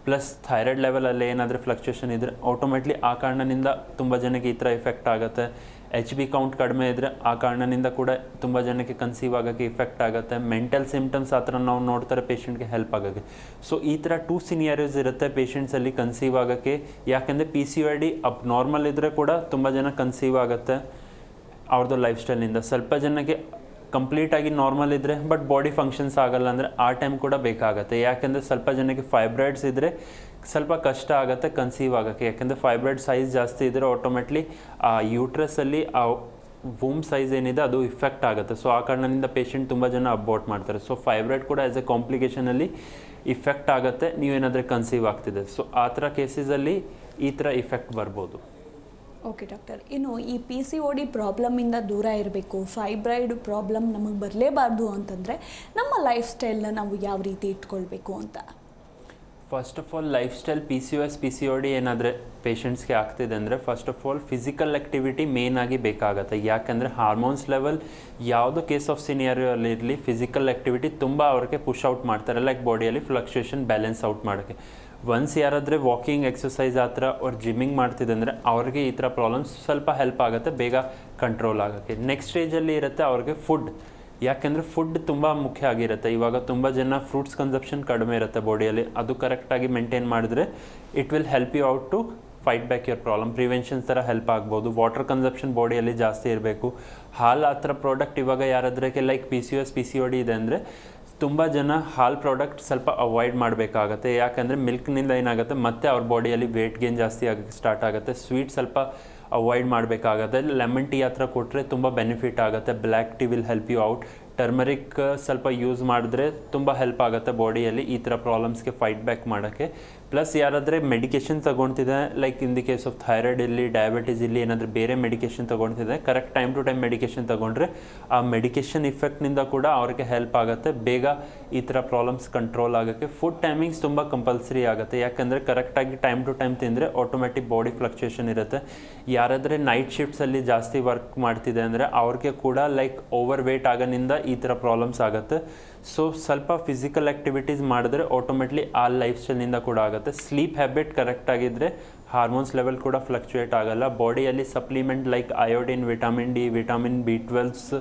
ಪ್ಲಸ್ ಥೈರಾಯ್ಡ್ ಲೆವೆಲಲ್ಲಿ ಏನಾದರೂ ಫ್ಲಕ್ಚುಯೇಷನ್ ಇದ್ದರೆ ಆಟೋಮೆಟ್ಲಿ ಆ ಕಾರಣದಿಂದ ತುಂಬ ಜನಕ್ಕೆ ಈ ಥರ ಇಫೆಕ್ಟ್ ಆಗುತ್ತೆ. HB ಕೌಂಟ್ ಕಡಿಮೆ ಇದ್ದರೆ ಆ ಕಾರಣದಿಂದ ಕೂಡ ತುಂಬ ಜನಕ್ಕೆ ಕನ್ಸೀವ್ ಆಗೋಕ್ಕೆ ಇಫೆಕ್ಟ್ ಆಗುತ್ತೆ. ಮೆಂಟಲ್ ಸಿಮ್ಟಮ್ಸ್ ಆ ಥರ ನಾವು ನೋಡ್ತಾರೆ ಪೇಷಂಟ್ಗೆ ಹೆಲ್ಪ್ ಆಗೋಕ್ಕೆ. ಸೊ ಈ ಥರ 2 ಸಿನಿಯಾರಿಯೋಸ್ ಇರುತ್ತೆ ಪೇಷಂಟ್ಸಲ್ಲಿ ಕನ್ಸೀವ್ ಆಗೋಕ್ಕೆ. ಯಾಕೆಂದರೆ PCOD ಅಪ್ ನಾರ್ಮಲ್ ಇದ್ದರೆ ಕೂಡ ತುಂಬ ಜನ ಕನ್ಸೀವ್ ಆಗುತ್ತೆ ಅವ್ರದ್ದು ಲೈಫ್ ಸ್ಟೈಲಿಂದ. ಸ್ವಲ್ಪ ಜನಕ್ಕೆ ಕಂಪ್ಲೀಟಾಗಿ ನಾರ್ಮಲ್ ಇದ್ದರೆ ಬಟ್ ಬಾಡಿ ಫಂಕ್ಷನ್ಸ್ ಆಗಲ್ಲ ಅಂದರೆ ಆ ಟೈಮ್ ಕೂಡ ಬೇಕಾಗುತ್ತೆ. ಯಾಕೆಂದರೆ ಸ್ವಲ್ಪ ಜನಕ್ಕೆ ಫೈಬ್ರಾಯ್ಡ್ಸ್ ಇದ್ದರೆ ಸ್ವಲ್ಪ ಕಷ್ಟ ಆಗುತ್ತೆ ಕನ್ಸೀವ್ ಆಗೋಕ್ಕೆ. ಯಾಕೆಂದರೆ ಫೈಬ್ರಾಯ್ಡ್ ಸೈಜ್ ಜಾಸ್ತಿ ಇದ್ದರೆ ಆಟೋಮೆಟ್ಲಿ ಆ ಯೂಟ್ರಸಲ್ಲಿ ಆ ವೂಮ್ ಸೈಜ್ ಏನಿದೆ ಅದು ಇಫೆಕ್ಟ್ ಆಗುತ್ತೆ. ಸೊ ಆ ಕಾರಣದಿಂದ ಪೇಷಂಟ್ ತುಂಬ ಜನ ಅಬೋರ್ಟ್ ಮಾಡ್ತಾರೆ. ಸೊ ಫೈಬ್ರಾಯ್ಡ್ ಕೂಡ ಆ್ಯಸ್ ಎ ಕಾಂಪ್ಲಿಕೇಶನಲ್ಲಿ ಇಫೆಕ್ಟ್ ಆಗುತ್ತೆ ನೀವೇನಾದರೂ ಕನ್ಸೀವ್ ಆಗ್ತಿದೆ. ಸೊ ಆ ಥರ ಕೇಸಸಲ್ಲಿ ಈ ಥರ ಇಫೆಕ್ಟ್ ಬರ್ಬೋದು. ಓಕೆ ಡಾಕ್ಟರ್, ಇನ್ನು ಈ PCOD ಪ್ರಾಬ್ಲಮಿಂದ ದೂರ ಇರಬೇಕು, ಫೈಬ್ರಾಯ್ಡ್ ಪ್ರಾಬ್ಲಮ್ ನಮಗೆ ಬರಲೇಬಾರ್ದು ಅಂತಂದರೆ ನಮ್ಮ ಲೈಫ್ ಸ್ಟೈಲ್ನ ನಾವು ಯಾವ ರೀತಿ ಇಟ್ಕೊಳ್ಬೇಕು ಅಂತ? First of all life style PCOD ಏನಾದರೆ ಪೇಷಂಟ್ಸ್ಗೆ ಆಗ್ತಿದೆ ಅಂದರೆ first of all physical activity main ಆಗಿ ಬೇಕಾಗುತ್ತೆ. ಯಾಕೆಂದರೆ ಹಾರ್ಮೋನ್ಸ್ ಲೆವೆಲ್ ಯಾವುದು ಕೇಸ್ ಆಫ್ ಸಿನಿಯಾರಿಯಲ್ಲಿ ಇರಲಿ ಫಿಸಿಕಲ್ ಆ್ಯಕ್ಟಿವಿಟಿ ತುಂಬ ಅವ್ರಿಗೆ ಪುಷ್ ಔಟ್ ಮಾಡ್ತಾರೆ ಲೈಕ್ ಬಾಡಿಯಲ್ಲಿ ಫ್ಲಕ್ಚುಯೇಷನ್ ಬ್ಯಾಲೆನ್ಸ್ ಔಟ್ ಮಾಡೋಕ್ಕೆ. ಒನ್ಸ್ ಯಾರಾದರೆ ವಾಕಿಂಗ್ ಎಕ್ಸಸೈಸ್ ಆ ಥರ ಅವ್ರು ಜಿಮ್ಮಿಂಗ್ ಮಾಡ್ತಿದೆ ಅಂದರೆ ಅವ್ರಿಗೆ ಈ ಥರ ಪ್ರಾಬ್ಲಮ್ಸ್ ಸ್ವಲ್ಪ ಹೆಲ್ಪ್ ಆಗುತ್ತೆ ಬೇಗ ಕಂಟ್ರೋಲ್ ಆಗೋಕ್ಕೆ. ನೆಕ್ಸ್ಟ್ ಸ್ಟೇಜಲ್ಲಿ ಇರುತ್ತೆ ಅವ್ರಿಗೆ ಫುಡ್. ಯಾಕೆಂದರೆ ಫುಡ್ ತುಂಬ ಮುಖ್ಯ ಆಗಿರುತ್ತೆ. ಇವಾಗ ತುಂಬ ಜನ ಫ್ರೂಟ್ಸ್ ಕನ್ಸಪ್ಷನ್ ಕಡಿಮೆ ಇರುತ್ತೆ ಬಾಡಿಯಲ್ಲಿ, ಅದು ಕರೆಕ್ಟಾಗಿ ಮೇಂಟೈನ್ ಮಾಡಿದ್ರೆ it will help you out to fight back your problem. Preventions ಥರ ಹೆಲ್ಪ್ ಆಗ್ಬೋದು. ವಾಟರ್ ಕನ್ಸಪ್ಷನ್ ಬಾಡಿಯಲ್ಲಿ ಜಾಸ್ತಿ ಇರಬೇಕು. ಹಾಲು ಆ ಥರ ಪ್ರಾಡಕ್ಟ್ ಇವಾಗ ಯಾರಾದ್ರಕ್ಕೆ ಲೈಕ್ PCOD ಇದೆ ಅಂದರೆ ತುಂಬ ಜನ ಹಾಲು ಪ್ರಾಡಕ್ಟ್ ಸ್ವಲ್ಪ ಅವಾಯ್ಡ್ ಮಾಡಬೇಕಾಗತ್ತೆ. ಯಾಕಂದರೆ ಮಿಲ್ಕ್ನಿಂದ ಏನಾಗುತ್ತೆ ಮತ್ತೆ ಅವ್ರ ಬಾಡಿಯಲ್ಲಿ ವೇಟ್ ಗೇನ್ ಜಾಸ್ತಿ ಆಗೋಕ್ಕೆ ಸ್ಟಾರ್ಟ್ ಆಗುತ್ತೆ. ಸ್ವೀಟ್ ಸ್ವಲ್ಪ ಅವಾಯ್ಡ್ ಮಾಡಬೇಕಾಗತ್ತೆ. ಲೆಮನ್ ಟೀ ಆ ಥರ ಕೊಟ್ಟರೆ ತುಂಬ ಬೆನಿಫಿಟ್ ಆಗುತ್ತೆ. Black tea will help you out. Turmeric ಸ್ವಲ್ಪ ಯೂಸ್ ಮಾಡಿದ್ರೆ ತುಂಬ ಹೆಲ್ಪ್ ಆಗುತ್ತೆ ಬಾಡಿಯಲ್ಲಿ ಈ ಥರ ಪ್ರಾಬ್ಲಮ್ಸ್ಗೆ ಫೈಟ್ ಬ್ಯಾಕ್ ಮಾಡೋಕ್ಕೆ. ಪ್ಲಸ್ ಯಾರಾದರೆ ಮೆಡಿಕೇಷನ್ ತೊಗೊಳ್ತಿದೆ like in the case of thyroid ಇಲ್ಲಿ ಡಯಾಬಿಟೀಸ್ ಇಲ್ಲಿ ಏನಾದರೂ ಬೇರೆ ಮೆಡಿಕೇಷನ್ ತೊಗೊಳ್ತಿದೆ correct time to time medication ತೊಗೊಂಡ್ರೆ ಆ ಮೆಡಿಕೇಷನ್ ಇಫೆಕ್ಟ್ನಿಂದ ಕೂಡ ಅವ್ರಿಗೆ ಹೆಲ್ಪ್ ಆಗುತ್ತೆ ಬೇಗ ಈ ಥರ ಪ್ರಾಬ್ಲಮ್ಸ್ ಕಂಟ್ರೋಲ್ ಆಗೋಕ್ಕೆ. ಫುಡ್ ಟೈಮಿಂಗ್ಸ್ ತುಂಬ ಕಂಪಲ್ಸರಿ ಆಗುತ್ತೆ. ಯಾಕಂದರೆ ಕರೆಕ್ಟಾಗಿ ಟೈಮ್ ಟು ಟೈಮ್ ತಿಂದರೆ ಆಟೋಮೆಟಿಕ್ ಬಾಡಿ ಫ್ಲಕ್ಚುಯೇಷನ್ ಇರುತ್ತೆ. ಯಾರಾದರೆ ನೈಟ್ ಶಿಫ್ಟ್ಸಲ್ಲಿ ಜಾಸ್ತಿ ವರ್ಕ್ ಮಾಡ್ತಿದೆ ಅಂದರೆ ಅವ್ರಿಗೆ ಕೂಡ ಲೈಕ್ ಓವರ್ ವೇಟ್ ಆಗೋದ್ರಿಂದ ಈ ಥರ ಪ್ರಾಬ್ಲಮ್ಸ್ ಆಗುತ್ತೆ. ಸೊ ಸ್ವಲ್ಪ ಫಿಸಿಕಲ್ ಆ್ಯಕ್ಟಿವಿಟೀಸ್ ಮಾಡಿದ್ರೆ ಆಟೋಮೆಟ್ಲಿ ಆ ಲೈಫ್ ಸ್ಟೈಲಿಂದ ಕೂಡ ಆಗುತ್ತೆ. ಸ್ಲೀಪ್ ಹ್ಯಾಬಿಟ್ ಕರೆಕ್ಟಾಗಿದ್ದರೆ ಹಾರ್ಮೋನ್ಸ್ ಲೆವೆಲ್ ಕೂಡ ಫ್ಲಕ್ಚುಯೇಟ್ ಆಗಲ್ಲ. ಬಾಡಿಯಲ್ಲಿ supplement like iodine, vitamin D, vitamin B12,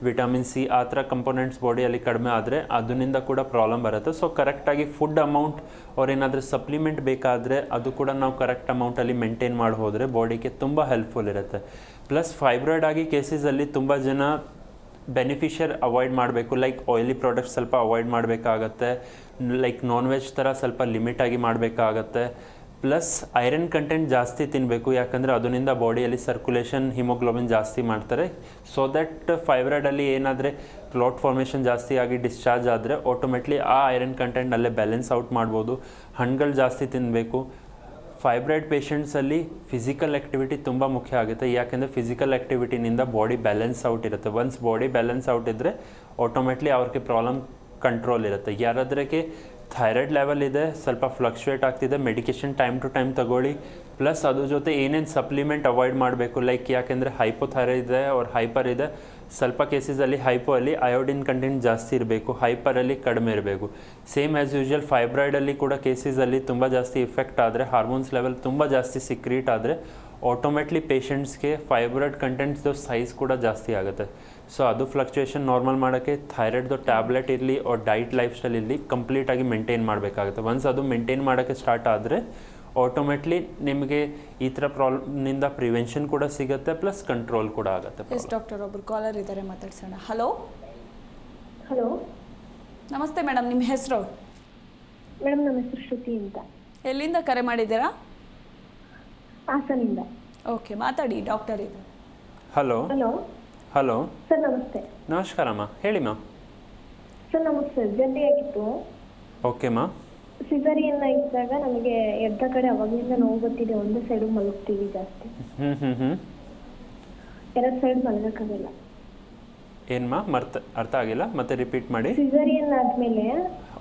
vitamin C ಆ ಥರ ಕಂಪೋನೆಂಟ್ಸ್ ಬಾಡಿಯಲ್ಲಿ ಕಡಿಮೆ ಆದರೆ ಅದರಿಂದ ಕೂಡ ಪ್ರಾಬ್ಲಮ್ ಬರುತ್ತೆ. ಸೊ ಕರೆಕ್ಟಾಗಿ ಫುಡ್ ಅಮೌಂಟ್ ಅವ್ರೇನಾದರೂ ಸಪ್ಲಿಮೆಂಟ್ ಬೇಕಾದರೆ ಅದು ಕೂಡ ನಾವು ಕರೆಕ್ಟ್ ಅಮೌಂಟಲ್ಲಿ ಮೇಂಟೈನ್ ಮಾಡಿ ಹೋದರೆ ಬಾಡಿಗೆ ತುಂಬ ಹೆಲ್ಪ್ಫುಲ್ ಇರುತ್ತೆ. ಪ್ಲಸ್ ಫೈಬ್ರಾಯ್ಡ್ ಆಗಿ ಕೇಸಸಲ್ಲಿ ತುಂಬ ಜನ ಬೆನಿಫಿಷಿಯರ್ ಅವಾಯ್ಡ್ ಮಾಡಬೇಕು. ಲೈಕ್ ಆಯಿಲಿ ಪ್ರಾಡಕ್ಟ್ಸ್ ಸ್ವಲ್ಪ ಅವಾಯ್ಡ್ ಮಾಡಬೇಕಾಗತ್ತೆ. ಲೈಕ್ ನಾನ್ ವೆಜ್ ಥರ ಸ್ವಲ್ಪ ಲಿಮಿಟಾಗಿ ಮಾಡಬೇಕಾಗತ್ತೆ. ಪ್ಲಸ್ ಐರನ್ ಕಂಟೆಂಟ್ ಜಾಸ್ತಿ ತಿನ್ನಬೇಕು. ಯಾಕಂದರೆ ಅದರಿಂದ ಬಾಡಿಯಲ್ಲಿ ಸರ್ಕ್ಯುಲೇಷನ್ ಹಿಮೋಗ್ಲೋಬಿನ್ ಜಾಸ್ತಿ ಮಾಡ್ತಾರೆ. ಸೊ ದಟ್ ಫೈಬ್ರಾಯ್ಡಲ್ಲಿ ಏನಾದರೆ ಕ್ಲಾಟ್ ಫಾರ್ಮೇಷನ್ ಜಾಸ್ತಿ ಆಗಿ ಡಿಸ್ಚಾರ್ಜ್ ಆದರೆ ಆಟೋಮೆಟ್ಲಿ ಆ ಐರನ್ ಕಂಟೆಂಟ್ ಅಲ್ಲೇ ಬ್ಯಾಲೆನ್ಸ್ ಔಟ್ ಮಾಡ್ಬೋದು. ಹಣ್ಣುಗಳು ಜಾಸ್ತಿ ತಿನ್ನಬೇಕು. ಫೈಬ್ರಾಯ್ಡ್ ಪೇಷಂಟ್ಸಲ್ಲಿ ಫಿಸಿಕಲ್ ಆ್ಯಕ್ಟಿವಿಟಿ ತುಂಬ ಮುಖ್ಯ ಆಗುತ್ತೆ. ಯಾಕೆಂದರೆ ಫಿಸಿಕಲ್ ಆ್ಯಕ್ಟಿವಿಟಿನಿಂದ ಬಾಡಿ ಬ್ಯಾಲೆನ್ಸ್ ಔಟ್ ಇರುತ್ತೆ. ಒನ್ಸ್ ಬಾಡಿ ಬ್ಯಾಲೆನ್ಸ್ ಔಟ್ ಇದ್ದರೆ ಆಟೋಮೆಟ್ಲಿ ಅವ್ರಿಗೆ ಪ್ರಾಬ್ಲಮ್ ಕಂಟ್ರೋಲ್ ಇರುತ್ತೆ. ಯಾರಾದ್ರಕ್ಕೆ ಥೈರಾಯ್ಡ್ ಲೆವೆಲ್ ಇದೆ ಸ್ವಲ್ಪ ಫ್ಲಕ್ಚುಯೇಟ್ ಆಗ್ತಿದೆ ಮೆಡಿಕೇಷನ್ ಟೈಮ್ ಟು ಟೈಮ್ ತಗೊಳ್ಳಿ. ಪ್ಲಸ್ ಅದ್ರ ಜೊತೆ ಏನೇನು ಸಪ್ಲಿಮೆಂಟ್ ಅವಾಯ್ಡ್ ಮಾಡಬೇಕು ಲೈಕ್ ಯಾಕೆಂದರೆ ಹೈಪೋಥೈರಾಯ್ಡ್ ಇದೆ ಅವ್ರ ಹೈಪರ್ ಇದೆ. ಸ್ವಲ್ಪ ಕೇಸಸಲ್ಲಿ ಹೈಪೋ ಅಲ್ಲಿ ಅಯೋಡಿನ್ ಕಂಟೆಂಟ್ ಜಾಸ್ತಿ ಇರಬೇಕು, ಹೈಪರಲ್ಲಿ ಕಡಿಮೆ ಇರಬೇಕು. ಸೇಮ್ ಆ್ಯಸ್ ಯೂಶುವಲ್ ಫೈಬ್ರಾಯ್ಡಲ್ಲಿ ಕೂಡ ಕೇಸಸಲ್ಲಿ ತುಂಬ ಜಾಸ್ತಿ ಇಫೆಕ್ಟ್ ಆದರೆ ಹಾರ್ಮೋನ್ಸ್ ಲೆವೆಲ್ ತುಂಬ ಜಾಸ್ತಿ ಸಿಕ್ರೀಟ್ ಆದರೆ ಆಟೋಮೆಟ್ಲಿ ಪೇಷಂಟ್ಸ್ಗೆ ಫೈಬ್ರಾಯ್ಡ್ ಕಂಟೆಂಟ್ಸ್ದು ಸೈಜ್ ಕೂಡ ಜಾಸ್ತಿ ಆಗುತ್ತೆ. ಸೊ ಅದು ಫ್ಲಕ್ಚುಯೇಷನ್ ನಾರ್ಮಲ್ ಮಾಡೋಕ್ಕೆ ಥೈರಾಯ್ಡ್ದು ಟ್ಯಾಬ್ಲೆಟ್ ಇರಲಿ ಅವ್ರ ಡೈಟ್ ಲೈಫ್ ಸ್ಟೈಲ್ ಇರಲಿ ಕಂಪ್ಲೀಟಾಗಿ ಮೇಂಟೈನ್ ಮಾಡಬೇಕಾಗುತ್ತೆ. ಒನ್ಸ್ ಅದು ಮೇಂಟೈನ್ ಮಾಡೋಕ್ಕೆ ಸ್ಟಾರ್ಟ್ ಆದರೆ ಆಟೋಮೆಟ್ಲಿ ನಿಮಗೆ ಈ ಥರ ಪ್ರಾಬ್ಲಮ್ನಿಂದ ಪ್ರಿವೆನ್ಷನ್ ಕೂಡ ಸಿಗುತ್ತೆ ಪ್ಲಸ್ ಕಂಟ್ರೋಲ್ ಕೂಡ ಆಗುತ್ತೆ. ಎಸ್ ಡಾಕ್ಟರ್, ಒಬ್ಬರು ಕಾಲರ್ ಇದ್ದಾರೆ, ಮಾತಾಡ್ಸೋಣ. ಹಲೋ ಹಲೋ, ನಮಸ್ತೆ ಮೇಡಮ್, ನಿಮ್ಮ ಹೆಸರು? ಮೇಡಮ್ ನಮ್ಮ ಹೆಸರು ಶ್ರುತಿ ಅಂತ, ಎಲ್ಲಿಂದ ಕರೆ ಮಾಡಿದ್ದೀರಾ? ಹಾಸನಿಂದ. ಓಕೆ, ಮಾತಾಡಿ, ಡಾಕ್ಟರ್ ಇದು. ಹಲೋ ಹಲೋ ಹಲೋ ಸರ್, ನಮಸ್ತೆ. ನಮಸ್ಕಾರಮ್ಮ, ಹೇಳಿ ಮ್ಯಾಮ್. ಸರ್, ನಮಗೆ ಸರ್ಜರಿ ಆಗಿತ್ತು. ಓಕೆ ಮಾ. ಸಿಸರಿಯನ್ ಇದ್ದಾಗ ನಮಗೆ ಎದ್ದ ಕಡೆ ಅವಾಗಲಿಂದ ನೋವು ಬರ್ತಿದೆ. ಒಂದೇ ಸೈಡು ಮಲಗ್ತೀವಿ ಜಾಸ್ತಿ, ಎರಡು ಸೈಡ್ ಮಲಗಕ್ಕಾಗಲ್ಲ. ಏನ್ಮಾ ಅರ್ಥ ಆಗಿಲ್ಲ, ಮತ್ತೆ ರಿಪೀಟ್ ಮಾಡಿ. ಸಿಸರಿಯನ್ ಆದ್ಮೇಲೆ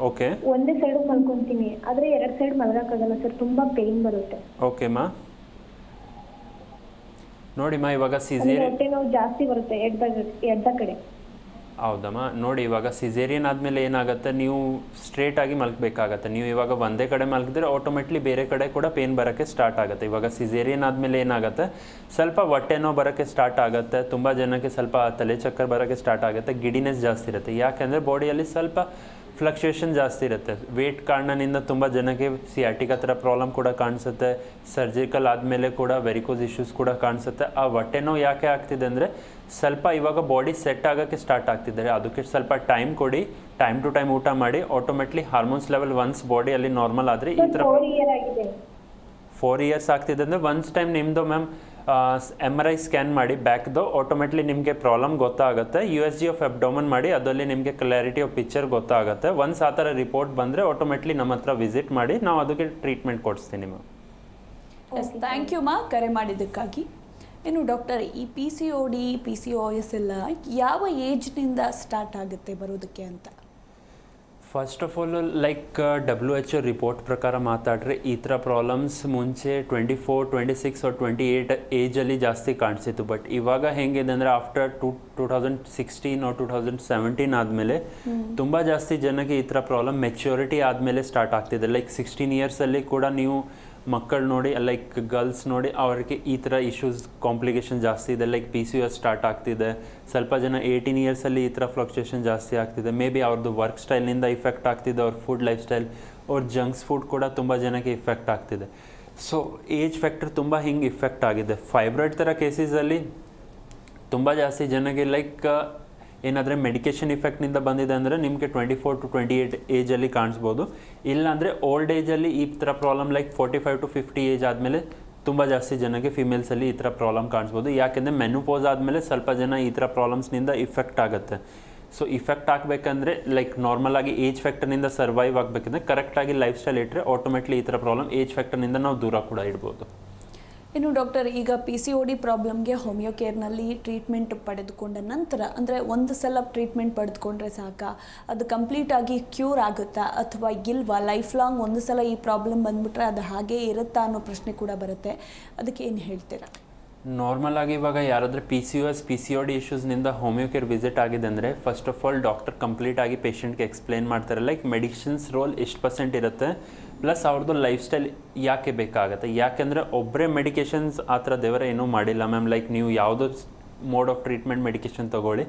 ಓಕೆ, ಒಂದೇ ಸೈಡು ಮಲ್ಕೊಂತೀನಿ, ಆದ್ರೆ ಎರಡು ಸೈಡ್ ಮಲಗಕ್ಕಾಗಲ್ಲ ಸರ್, ತುಂಬಾ ಪೇನ್ ಬರುತ್ತೆ. ಓಕೆ ಮಾ. ನೋಡಿಮ್ಮ, ಇವಾಗ ಅಂದ್ರೆ ಹೊಟ್ಟೆ ನೋವು ಜಾಸ್ತಿ ಬರುತ್ತೆ ಎದ್ದ ಕಡೆ. ಹೌದಮ್ಮ, ನೋಡಿ ಇವಾಗ ಸಿಸೇರಿಯನ್ ಆದಮೇಲೆ ಏನಾಗುತ್ತೆ, ನೀವು ಸ್ಟ್ರೇಟ್ ಆಗಿ ಮಲ್ಕಬೇಕಾಗತ್ತೆ. ನೀವು ಇವಾಗ ಒಂದೇ ಕಡೆ ಮಲಗಿದ್ರೆ ಆಟೋಮೆಟ್ಲಿ ಬೇರೆ ಕಡೆ ಕೂಡ ಪೇನ್ ಬರೋಕ್ಕೆ ಸ್ಟಾರ್ಟ್ ಆಗುತ್ತೆ. ಇವಾಗ ಸಿಸೇರಿಯನ್ ಆದಮೇಲೆ ಏನಾಗುತ್ತೆ, ಸ್ವಲ್ಪ ಹೊಟ್ಟೆ ನೋವು ಬರೋಕ್ಕೆ ಸ್ಟಾರ್ಟ್ ಆಗುತ್ತೆ. ತುಂಬ ಜನಕ್ಕೆ ಸ್ವಲ್ಪ ತಲೆ ಚಕ್ಕರ್ ಬರೋಕ್ಕೆ ಸ್ಟಾರ್ಟ್ ಆಗುತ್ತೆ. ಗಿಡಿನೆಸ್ ಜಾಸ್ತಿ ಇರುತ್ತೆ, ಯಾಕೆಂದರೆ ಬಾಡಿಯಲ್ಲಿ ಸ್ವಲ್ಪ ಫ್ಲಕ್ಚುಯೇಷನ್ ಜಾಸ್ತಿ ಇರುತ್ತೆ. ವೇಟ್ ಕಾರಣದಿಂದ ತುಂಬ ಜನಕ್ಕೆ ಸಿಯಾಟಿಕ್ ಹತ್ರ ಪ್ರಾಬ್ಲಮ್ ಕೂಡ ಕಾಣಿಸುತ್ತೆ. ಸರ್ಜಿಕಲ್ ಆದಮೇಲೆ ಕೂಡ ವೆರಿಕೋಸ್ ಇಶ್ಯೂಸ್ ಕೂಡ ಕಾಣಿಸುತ್ತೆ. ಆ ಹೊಟ್ಟೆ ನೋವು ಯಾಕೆ ಆಗ್ತಿದೆ ಅಂದರೆ ಸ್ವಲ್ಪ ಇವಾಗ ಬಾಡಿ ಸೆಟ್ ಆಗೋಕ್ಕೆ ಸ್ಟಾರ್ಟ್ ಆಗ್ತಿದ್ದಾರೆ. ಅದಕ್ಕೆ ಸ್ವಲ್ಪ ಟೈಮ್ ಕೊಡಿ, ಟೈಮ್ ಟು ಟೈಮ್ ಊಟ ಮಾಡಿ. ಆಟೋಮೆಟ್ಲಿ ಹಾರ್ಮೋನ್ಸ್ ಲೆವೆಲ್ ಒನ್ಸ್ ಬಾಡಿಯಲ್ಲಿ ನಾರ್ಮಲ್ ಆದರೆ ಈ ಥರ 4 ಇಯರ್ಸ್ ಆಗ್ತಿದೆ ಅಂದರೆ ಒನ್ಸ್ ಟೈಮ್ ನಿಮ್ಮದು ಮ್ಯಾಮ್ MRI ಸ್ಕ್ಯಾನ್ ಮಾಡಿ ಬ್ಯಾಕ್ದು, ಆಟೋಮೆಟ್ಲಿ ನಿಮಗೆ ಪ್ರಾಬ್ಲಮ್ ಗೊತ್ತಾಗುತ್ತೆ. USG ಆಫ್ ಅಬ್ಡೋಮನ್ ಮಾಡಿ, ಅದರಲ್ಲಿ ನಿಮಗೆ ಕ್ಲಾರಿಟಿ ಆಫ್ ಪಿಕ್ಚರ್ ಗೊತ್ತಾಗುತ್ತೆ. ಒನ್ಸ್ ಆ ಥರ ರಿಪೋರ್ಟ್ ಬಂದರೆ ಆಟೋಮೆಟ್ಲಿ ನಮ್ಮ ಹತ್ರ ವಿಸಿಟ್ ಮಾಡಿ, ನಾವು ಅದಕ್ಕೆ ಟ್ರೀಟ್ಮೆಂಟ್ ಕೊಡಿಸ್ತೀನಿ ಮ್ಯಾಮ್. ಎಸ್, ಥ್ಯಾಂಕ್ ಯು ಮಾ, ಕರೆ ಮಾಡಿದ್ದಕ್ಕಾಗಿ. ಇನ್ನು ಡಾಕ್ಟರ್, ಈ PCOD PCOS ಎಲ್ಲ ಯಾವ ಏಜ್ನಿಂದ ಸ್ಟಾರ್ಟ್ ಆಗುತ್ತೆ ಬರೋದಕ್ಕೆ ಅಂತ? First of all like WHO report ಪ್ರಕಾರ ಮಾತಾಡ್ರೆ ಈ ಥರ ಪ್ರಾಬ್ಲಮ್ಸ್ ಮುಂಚೆ 24, 26 or 28 ಏಜಲ್ಲಿ ಜಾಸ್ತಿ ಕಾಣಿಸಿತ್ತು. ಬಟ್ ಇವಾಗ ಹೆಂಗಿದೆ ಅಂದರೆ ಆಫ್ಟರ್ 2016 or 2017 ಆದಮೇಲೆ ತುಂಬ ಜಾಸ್ತಿ ಜನಕ್ಕೆ ಈ ಥರ ಪ್ರಾಬ್ಲಮ್ ಮೆಚ್ಯೂರಿಟಿ ಆದಮೇಲೆ ಸ್ಟಾರ್ಟ್ ಆಗ್ತಿದೆ. ಲೈಕ್ 16 ಇಯರ್ಸಲ್ಲಿ ಕೂಡ ನೀವು ಮಕ್ಕಳು ನೋಡಿ, ಲೈಕ್ ಗರ್ಲ್ಸ್ ನೋಡಿ, ಅವ್ರಿಗೆ ಈ ಥರ ಇಶ್ಯೂಸ್ ಕಾಂಪ್ಲಿಕೇಶನ್ ಜಾಸ್ತಿ ಇದೆ. ಲೈಕ್ PCOS ಸ್ಟಾರ್ಟ್ ಆಗ್ತಿದೆ. ಸ್ವಲ್ಪ ಜನ 18 ಇಯರ್ಸಲ್ಲಿ ಈ ಥರ ಫ್ಲಕ್ಚುಯೇಷನ್ ಜಾಸ್ತಿ ಆಗ್ತಿದೆ. ಮೇ ಬಿ ಅವ್ರದ್ದು ವರ್ಕ್ ಸ್ಟೈಲ್ನಿಂದ ಇಫೆಕ್ಟ್ ಆಗ್ತಿದೆ, ಅವ್ರ ಫುಡ್ ಲೈಫ್ ಸ್ಟೈಲ್, ಅವ್ರ ಜಂಕ್ಸ್ ಫುಡ್ ಕೂಡ ತುಂಬ ಜನಕ್ಕೆ ಇಫೆಕ್ಟ್ ಆಗ್ತಿದೆ. ಸೊ ಏಜ್ ಫ್ಯಾಕ್ಟರ್ ತುಂಬ ಹಿಂಗೆ ಇಫೆಕ್ಟ್ ಆಗಿದೆ. ಫೈಬ್ರಾಯ್ಡ್ ಥರ ಕೇಸಸಲ್ಲಿ ತುಂಬ ಜಾಸ್ತಿ ಜನಕ್ಕೆ ಲೈಕ್ ಏನಾದರೆ ಮೆಡಿಕೇಷನ್ ಇಫೆಕ್ಟ್ನಿಂದ ಬಂದಿದೆ ಅಂದರೆ ನಿಮಗೆ 24 to 28 ಏಜಲ್ಲಿ ಕಾಣಿಸ್ಬೋದು. ಇಲ್ಲಾಂದರೆ ಓಲ್ಡ್ ಏಜಲ್ಲಿ ಈ ಥರ ಪ್ರಾಬ್ಲಮ್ ಲೈಕ್ 45 to 50 ಏಜ್ ಆದಮೇಲೆ ತುಂಬ ಜಾಸ್ತಿ ಜನಕ್ಕೆ ಫಿಮೇಲ್ಸಲ್ಲಿ ಈ ಥರ ಪ್ರಾಬ್ಲಮ್ ಕಾಣಿಸ್ಬೋದು. ಯಾಕೆಂದರೆ ಮೆನೋಪೋಸ್ ಆದಮೇಲೆ ಸ್ವಲ್ಪ ಜನ ಈ ಥರ ಪ್ರಾಬ್ಲಮ್ಸ್ನಿಂದ ಇಫೆಕ್ಟ್ ಆಗುತ್ತೆ. ಸೊ ಇಫೆಕ್ಟ್ ಆಗಬೇಕಂದ್ರೆ ಲೈಕ್ ನಾರ್ಮಲ್ ಆಗಿ ಏಜ್ ಫ್ಯಾಕ್ಟರ್ನಿಂದ ಸರ್ವೈವ್ ಆಗಬೇಕಂದ್ರೆ ಕರೆಕ್ಟಾಗಿ ಲೈಫ್ ಸ್ಟೈಲ್ ಇಟ್ಟರೆ ಆಟೋಮೆಟ್ಲಿ ಈ ಥರ ಪ್ರಾಬ್ಲಮ್ ಏಜ್ ಫ್ಯಾಕ್ಟರ್ನಿಂದ ನಾವು ದೂರ ಕೂಡ ಇಡ್ಬೋದು. ಇನ್ನು ಡಾಕ್ಟರ್, ಈಗ PCOD ಪ್ರಾಬ್ಲಮ್ಗೆ ಹೋಮಿಯೋ ಕೇರ್ನಲ್ಲಿ ಟ್ರೀಟ್ಮೆಂಟ್ ಪಡೆದುಕೊಂಡ ನಂತರ, ಅಂದರೆ ಒಂದು ಸಲ ಟ್ರೀಟ್ಮೆಂಟ್ ಪಡೆದುಕೊಂಡ್ರೆ ಸಾಕಾ, ಅದು ಕಂಪ್ಲೀಟಾಗಿ ಕ್ಯೂರ್ ಆಗುತ್ತಾ ಅಥವಾ ಇಲ್ವಾ? ಲೈಫ್ ಲಾಂಗ್ ಒಂದು ಸಲ ಈ ಪ್ರಾಬ್ಲಮ್ ಬಂದುಬಿಟ್ರೆ ಅದು ಹಾಗೇ ಇರುತ್ತಾ ಅನ್ನೋ ಪ್ರಶ್ನೆ ಕೂಡ ಬರುತ್ತೆ. ಅದಕ್ಕೆ ಏನು ಹೇಳ್ತೀರಾ? ನಾರ್ಮಲ್ ಆಗಿ ಇವಾಗ ಯಾರಾದರೂ PCOS PCOD ಇಶ್ಯೂಸ್ನಿಂದ ಹೋಮಿಯೋ ಕೇರ್ ವಿಸಿಟ್ ಆಗಿದೆ ಅಂದರೆ first of all doctor complete ಆಗಿ ಪೇಷಂಟ್ಗೆ ಎಕ್ಸ್ಪ್ಲೇನ್ ಮಾಡ್ತಾರೆ. ಲೈಕ್ ಮೆಡಿಸಿನ್ಸ್ ರೋಲ್ ಎಷ್ಟು % ಇರುತ್ತೆ, ಪ್ಲಸ್ ಅವ್ರದ್ದು ಲೈಫ್ ಸ್ಟೈಲ್ ಯಾಕೆ ಬೇಕಾಗುತ್ತೆ. ಯಾಕೆಂದರೆ ಒಬ್ಬರೇ ಮೆಡಿಕೇಷನ್ಸ್ ಆ ಥರ ದೇವರ ಏನೂ ಮಾಡಿಲ್ಲ ಮ್ಯಾಮ್. ಲೈಕ್ ನೀವು ಯಾವುದೋ ಮೋಡ್ ಆಫ್ ಟ್ರೀಟ್ಮೆಂಟ್ ಮೆಡಿಕೇಷನ್ ತೊಗೊಳ್ಳಿ,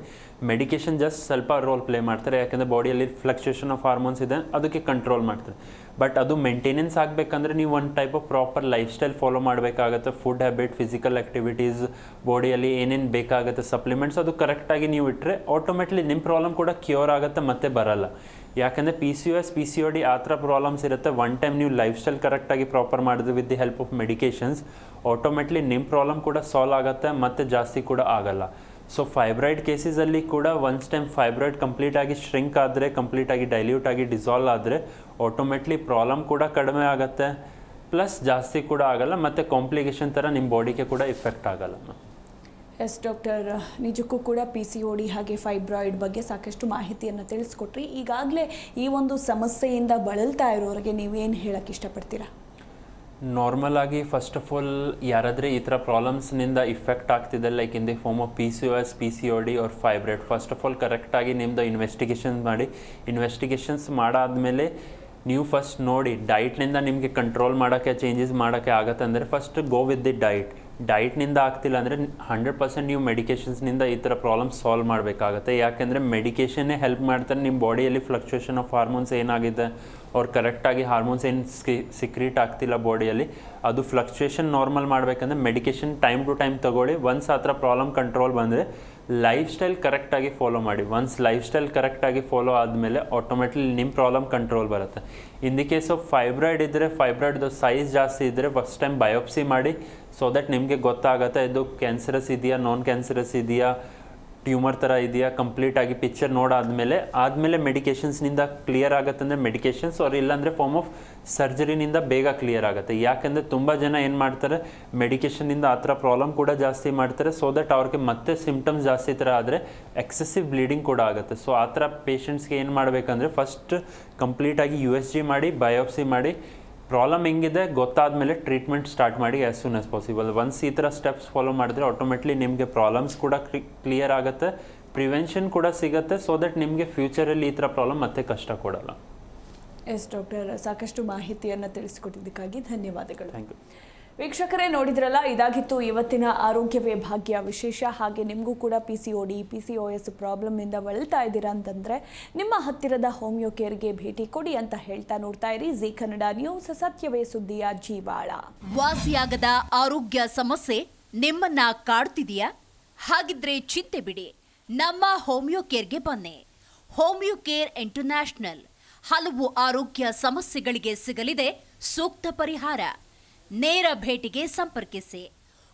ಮೆಡಿಕೇಷನ್ ಜಸ್ಟ್ ಸ್ವಲ್ಪ ರೋಲ್ ಪ್ಲೇ ಮಾಡ್ತಾರೆ. ಯಾಕೆಂದರೆ ಬಾಡಿಯಲ್ಲಿ ಫ್ಲಕ್ಚುಯೇಷನ್ ಆಫ್ ಹಾರ್ಮೋನ್ಸ್ ಇದೆ, ಅದಕ್ಕೆ ಕಂಟ್ರೋಲ್ ಮಾಡ್ತಾರೆ. ಬಟ್ ಅದು ಮೇಂಟೆನೆನ್ಸ್ ಆಗಬೇಕಂದ್ರೆ ನೀವು ಒಂದು type of proper life style follow ಮಾಡಬೇಕಾಗತ್ತೆ. ಫುಡ್ ಹ್ಯಾಬಿಟ್, ಫಿಸಿಕಲ್ ಆ್ಯಕ್ಟಿವಿಟೀಸ್, ಬಾಡಿಯಲ್ಲಿ ಏನೇನು ಬೇಕಾಗುತ್ತೆ ಸಪ್ಲಿಮೆಂಟ್ಸ್, ಅದು ಕರೆಕ್ಟಾಗಿ ನೀವು ಇಟ್ಟರೆ ಆಟೋಮೆಟ್ಲಿ ನಿಮ್ಮ ಪ್ರಾಬ್ಲಮ್ ಕೂಡ ಕ್ಯೂರ್ ಆಗುತ್ತೆ, ಮತ್ತೆ ಬರಲ್ಲ. ಯಾಕಂದರೆ PCOS PCOD ಆ ಥರ ಪ್ರಾಬ್ಲಮ್ಸ್ ಇರುತ್ತೆ. ಒನ್ ಟೈಮ್ ನೀವು ಲೈಫ್ ಸ್ಟೈಲ್ ಕರೆಕ್ಟಾಗಿ ಪ್ರಾಪರ್ ಮಾಡಿದ್ರೆ with the help of medications automatically ನಿಮ್ಮ ಪ್ರಾಬ್ಲಮ್ ಕೂಡ ಸಾಲ್ವ್ ಆಗುತ್ತೆ, ಮತ್ತು ಜಾಸ್ತಿ ಕೂಡ ಆಗಲ್ಲ. ಸೊ ಫೈಬ್ರಾಯ್ಡ್ ಕೇಸಸಲ್ಲಿ ಕೂಡ ಒನ್ಸ್ ಟೈಮ್ ಫೈಬ್ರಾಯ್ಡ್ ಕಂಪ್ಲೀಟಾಗಿ ಶ್ರಿಂಕ್ ಆದರೆ, ಕಂಪ್ಲೀಟಾಗಿ ಡೈಲ್ಯೂಟ್ ಆಗಿ ಡಿಸಾಲ್ವ್ ಆದರೆ ಆಟೋಮೆಟ್ಲಿ ಪ್ರಾಬ್ಲಮ್ ಕೂಡ ಕಡಿಮೆ ಆಗುತ್ತೆ, ಪ್ಲಸ್ ಜಾಸ್ತಿ ಕೂಡ ಆಗಲ್ಲ, ಮತ್ತು ಕಾಂಪ್ಲಿಕೇಶನ್ ಥರ ನಿಮ್ಮ ಬಾಡಿಗೆ ಕೂಡ ಇಫೆಕ್ಟ್ ಆಗಲ್ಲ. ಎಸ್ ಡಾಕ್ಟರ್, ನಿಜಕ್ಕೂ ಕೂಡ PCOD ಹಾಗೆ ಫೈಬ್ರಾಯ್ಡ್ ಬಗ್ಗೆ ಸಾಕಷ್ಟು ಮಾಹಿತಿಯನ್ನು ತಿಳಿಸ್ಕೊಟ್ರಿ. ಈಗಾಗಲೇ ಈ ಒಂದು ಸಮಸ್ಯೆಯಿಂದ ಬಳಲ್ತಾ ಇರೋರಿಗೆ ನೀವೇನು ಹೇಳಕ್ಕೆ ಇಷ್ಟಪಡ್ತೀರಾ? ನಾರ್ಮಲ್ ಆಗಿ ಫಸ್ಟ್ ಆಫ್ ಆಲ್ ಯಾರಾದರೆ ಈ ಥರ ಪ್ರಾಬ್ಲಮ್ಸ್ನಿಂದ ಇಫೆಕ್ಟ್ ಆಗ್ತಿದೆ, like in the form of PCOS PCOD or fibroid, first of all ಕರೆಕ್ಟಾಗಿ ನಿಮ್ಮದು ಇನ್ವೆಸ್ಟಿಗೇಷನ್ ಮಾಡಿ. ಇನ್ವೆಸ್ಟಿಗೇಷನ್ಸ್ ಮಾಡಾದಮೇಲೆ ನೀವು ಫಸ್ಟ್ ನೋಡಿ ಡೈಟ್ನಿಂದ ನಿಮಗೆ ಕಂಟ್ರೋಲ್ ಮಾಡೋಕ್ಕೆ, ಚೇಂಜಸ್ ಮಾಡೋಕ್ಕೆ ಆಗುತ್ತೆ ಅಂದರೆ ಫಸ್ಟ್ ಗೋ ವಿತ್ ದಿ ಡೈಟ್ನಿಂದ ಆಗ್ತಿಲ್ಲ ಅಂದರೆ 100% ನೀವು ಮೆಡಿಕೇಷನ್ಸ್ನಿಂದ ಈ ಥರ ಪ್ರಾಬ್ಲಮ್ ಸಾಲ್ವ್ ಮಾಡಬೇಕಾಗತ್ತೆ. ಯಾಕೆಂದರೆ ಮೆಡಿಕೇಷನ್ನೇ ಹೆಲ್ಪ್ ಮಾಡ್ತಾರೆ ನಿಮ್ಮ ಬಾಡಿಯಲ್ಲಿ ಫ್ಲಕ್ಚುಯೇಷನ್ ಆಫ್ ಹಾರ್ಮೋನ್ಸ್ ಏನಾಗಿದೆ, ಅವ್ರು ಕರೆಕ್ಟಾಗಿ ಹಾರ್ಮೋನ್ಸ್ ಏನು ಸಿಕ್ರೀಟ್ ಆಗ್ತಿಲ್ಲ ಬಾಡಿಯಲ್ಲಿ, ಅದು ಫ್ಲಕ್ಚುಯೇಷನ್ ನಾರ್ಮಲ್ ಮಾಡಬೇಕಂದ್ರೆ ಮೆಡಿಕೇಷನ್ ಟೈಮ್ ಟು ಟೈಮ್ ತೊಗೊಳ್ಳಿ. ಒನ್ಸ್ ಆ ಥರ ಪ್ರಾಬ್ಲಮ್ ಕಂಟ್ರೋಲ್ ಬಂದರೆ ಲೈಫ್ ಸ್ಟೈಲ್ ಕರೆಕ್ಟಾಗಿ ಫಾಲೋ ಮಾಡಿ. ಒನ್ಸ್ ಲೈಫ್ ಸ್ಟೈಲ್ ಕರೆಕ್ಟಾಗಿ ಫಾಲೋ ಆದಮೇಲೆ ಆಟೋಮೆಟಿಕ್ಲಿ ನಿಮ್ಮ ಪ್ರಾಬ್ಲಮ್ ಕಂಟ್ರೋಲ್ ಬರುತ್ತೆ. ಇನ್ ದಿ ಕೇಸ್ ಆಫ್ ಫೈಬ್ರಾಯ್ಡ್ ಇದ್ದರೆ, ಫೈಬ್ರಾಯ್ಡ್ದು ಸೈಜ್ ಜಾಸ್ತಿ ಇದ್ದರೆ ಫಸ್ಟ್ ಟೈಮ್ ಬಯೋಪ್ಸಿ ಮಾಡಿ, ಸೊ ದಟ್ ನಿಮಗೆ ಗೊತ್ತಾಗುತ್ತೆ ಇದು ಕ್ಯಾನ್ಸರಸ್ ಇದೆಯಾ, ನಾನ್ ಕ್ಯಾನ್ಸರಸ್ ಇದೆಯಾ, ಟ್ಯೂಮರ್ ಥರ ಇದೆಯಾ, ಕಂಪ್ಲೀಟಾಗಿ ಪಿಕ್ಚರ್ ಆದಮೇಲೆ ಮೆಡಿಕೇಷನ್ಸ್ನಿಂದ ಕ್ಲಿಯರ್ ಆಗುತ್ತೆ ಅಂದರೆ ಮೆಡಿಕೇಷನ್ಸ್, ಅವ್ರು ಇಲ್ಲಾಂದರೆ ಫಾರ್ಮ್ ಆಫ್ ಸರ್ಜರಿನಿಂದ ಬೇಗ ಕ್ಲಿಯರ್ ಆಗುತ್ತೆ. ಯಾಕೆಂದರೆ ತುಂಬ ಜನ ಏನು ಮಾಡ್ತಾರೆ, ಮೆಡಿಕೇಷನ್ನಿಂದ ಆ ಥರ ಪ್ರಾಬ್ಲಮ್ ಕೂಡ ಜಾಸ್ತಿ ಮಾಡ್ತಾರೆ, ಸೊ ದಟ್ ಅವ್ರಿಗೆ ಮತ್ತೆ ಸಿಮ್ಟಮ್ಸ್ ಜಾಸ್ತಿ ಥರ ಆದರೆ ಎಕ್ಸೆಸಿವ್ ಬ್ಲೀಡಿಂಗ್ ಕೂಡ ಆಗುತ್ತೆ. ಸೊ ಆ ಥರ ಪೇಷಂಟ್ಸ್ಗೆ ಏನು ಮಾಡಬೇಕಂದ್ರೆ ಫಸ್ಟ್ ಕಂಪ್ಲೀಟಾಗಿ USG ಮಾಡಿ, ಬಯೋಪ್ಸಿ ಮಾಡಿ, ಪ್ರಾಬ್ಲಮ್ ಹೆಂಗಿದೆ ಗೊತ್ತಾದಮೇಲೆ ಟ್ರೀಟ್ಮೆಂಟ್ ಸ್ಟಾರ್ಟ್ ಮಾಡಿ as soon as possible. Once ಈ ಥರ ಸ್ಟೆಪ್ಸ್ ಫಾಲೋ ಮಾಡಿದ್ರೆ ಆಟೋಮೆಟ್ಲಿ ನಿಮಗೆ ಪ್ರಾಬ್ಲಮ್ಸ್ ಕೂಡ ಕ್ಲಿಯರ್ ಆಗುತ್ತೆ, ಪ್ರಿವೆನ್ಷನ್ ಕೂಡ ಸಿಗುತ್ತೆ, ಸೊ ದಟ್ ನಿಮಗೆ ಫ್ಯೂಚರಲ್ಲಿ ಈ ಥರ ಪ್ರಾಬ್ಲಮ್ ಮತ್ತೆ ಕಷ್ಟ ಕೊಡಲ್ಲ. ಎಸ್ ಡಾಕ್ಟರ್, ಸಾಕಷ್ಟು ಮಾಹಿತಿಯನ್ನು ತಿಳಿಸಿಕೊಟ್ಟಿದ್ದಕ್ಕಾಗಿ ಧನ್ಯವಾದಗಳು. Thank you. ವೀಕ್ಷಕರೇ ನೋಡಿದ್ರಲ್ಲ, ಇದಾಗಿತ್ತು ಇವತ್ತಿನ ಆರೋಗ್ಯವೇ ಭಾಗ್ಯ ವಿಶೇಷ. ಹಾಗೆ ನಿಮಗೂ ಕೂಡ PCOD, PCOS ಪ್ರಾಬ್ಲಮ್ನಿಂದ ಬಳಲ್ತಾ ಇದ್ದೀರಾ ಅಂತಂದರೆ ನಿಮ್ಮ ಹತ್ತಿರದ ಹೋಮಿಯೋ ಕೇರ್ಗೆ ಭೇಟಿ ಕೊಡಿ ಅಂತ ಹೇಳ್ತಾ ನೋಡ್ತಾ ಇರಿ ಜೀ ಕನ್ನಡ ನ್ಯೂಸ್, ಸತ್ಯವೇ ಸುದ್ದಿಯ ಜೀವಾಳ. ವಾಸಿಯಾಗದ ಆರೋಗ್ಯ ಸಮಸ್ಯೆ ನಿಮ್ಮನ್ನ ಕಾಡ್ತಿದೆಯಾ? ಹಾಗಿದ್ರೆ ಚಿಂತೆ ಬಿಡಿ, ನಮ್ಮ ಹೋಮಿಯೋ ಕೇರ್ಗೆ ಬನ್ನಿ. ಹೋಮಿಯೋ ಕೇರ್ ಇಂಟರ್ನ್ಯಾಷನಲ್ ಹಲವು ಆರೋಗ್ಯ ಸಮಸ್ಯೆಗಳಿಗೆ ಸಿಗಲಿದೆ ಸೂಕ್ತ ಪರಿಹಾರ. ನೇರ ಭೇಟಿಗೆ ಸಂಪರ್ಕಿಸಿ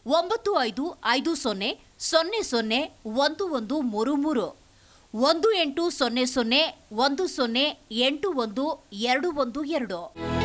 9550 00 1133 1800 10 81 212.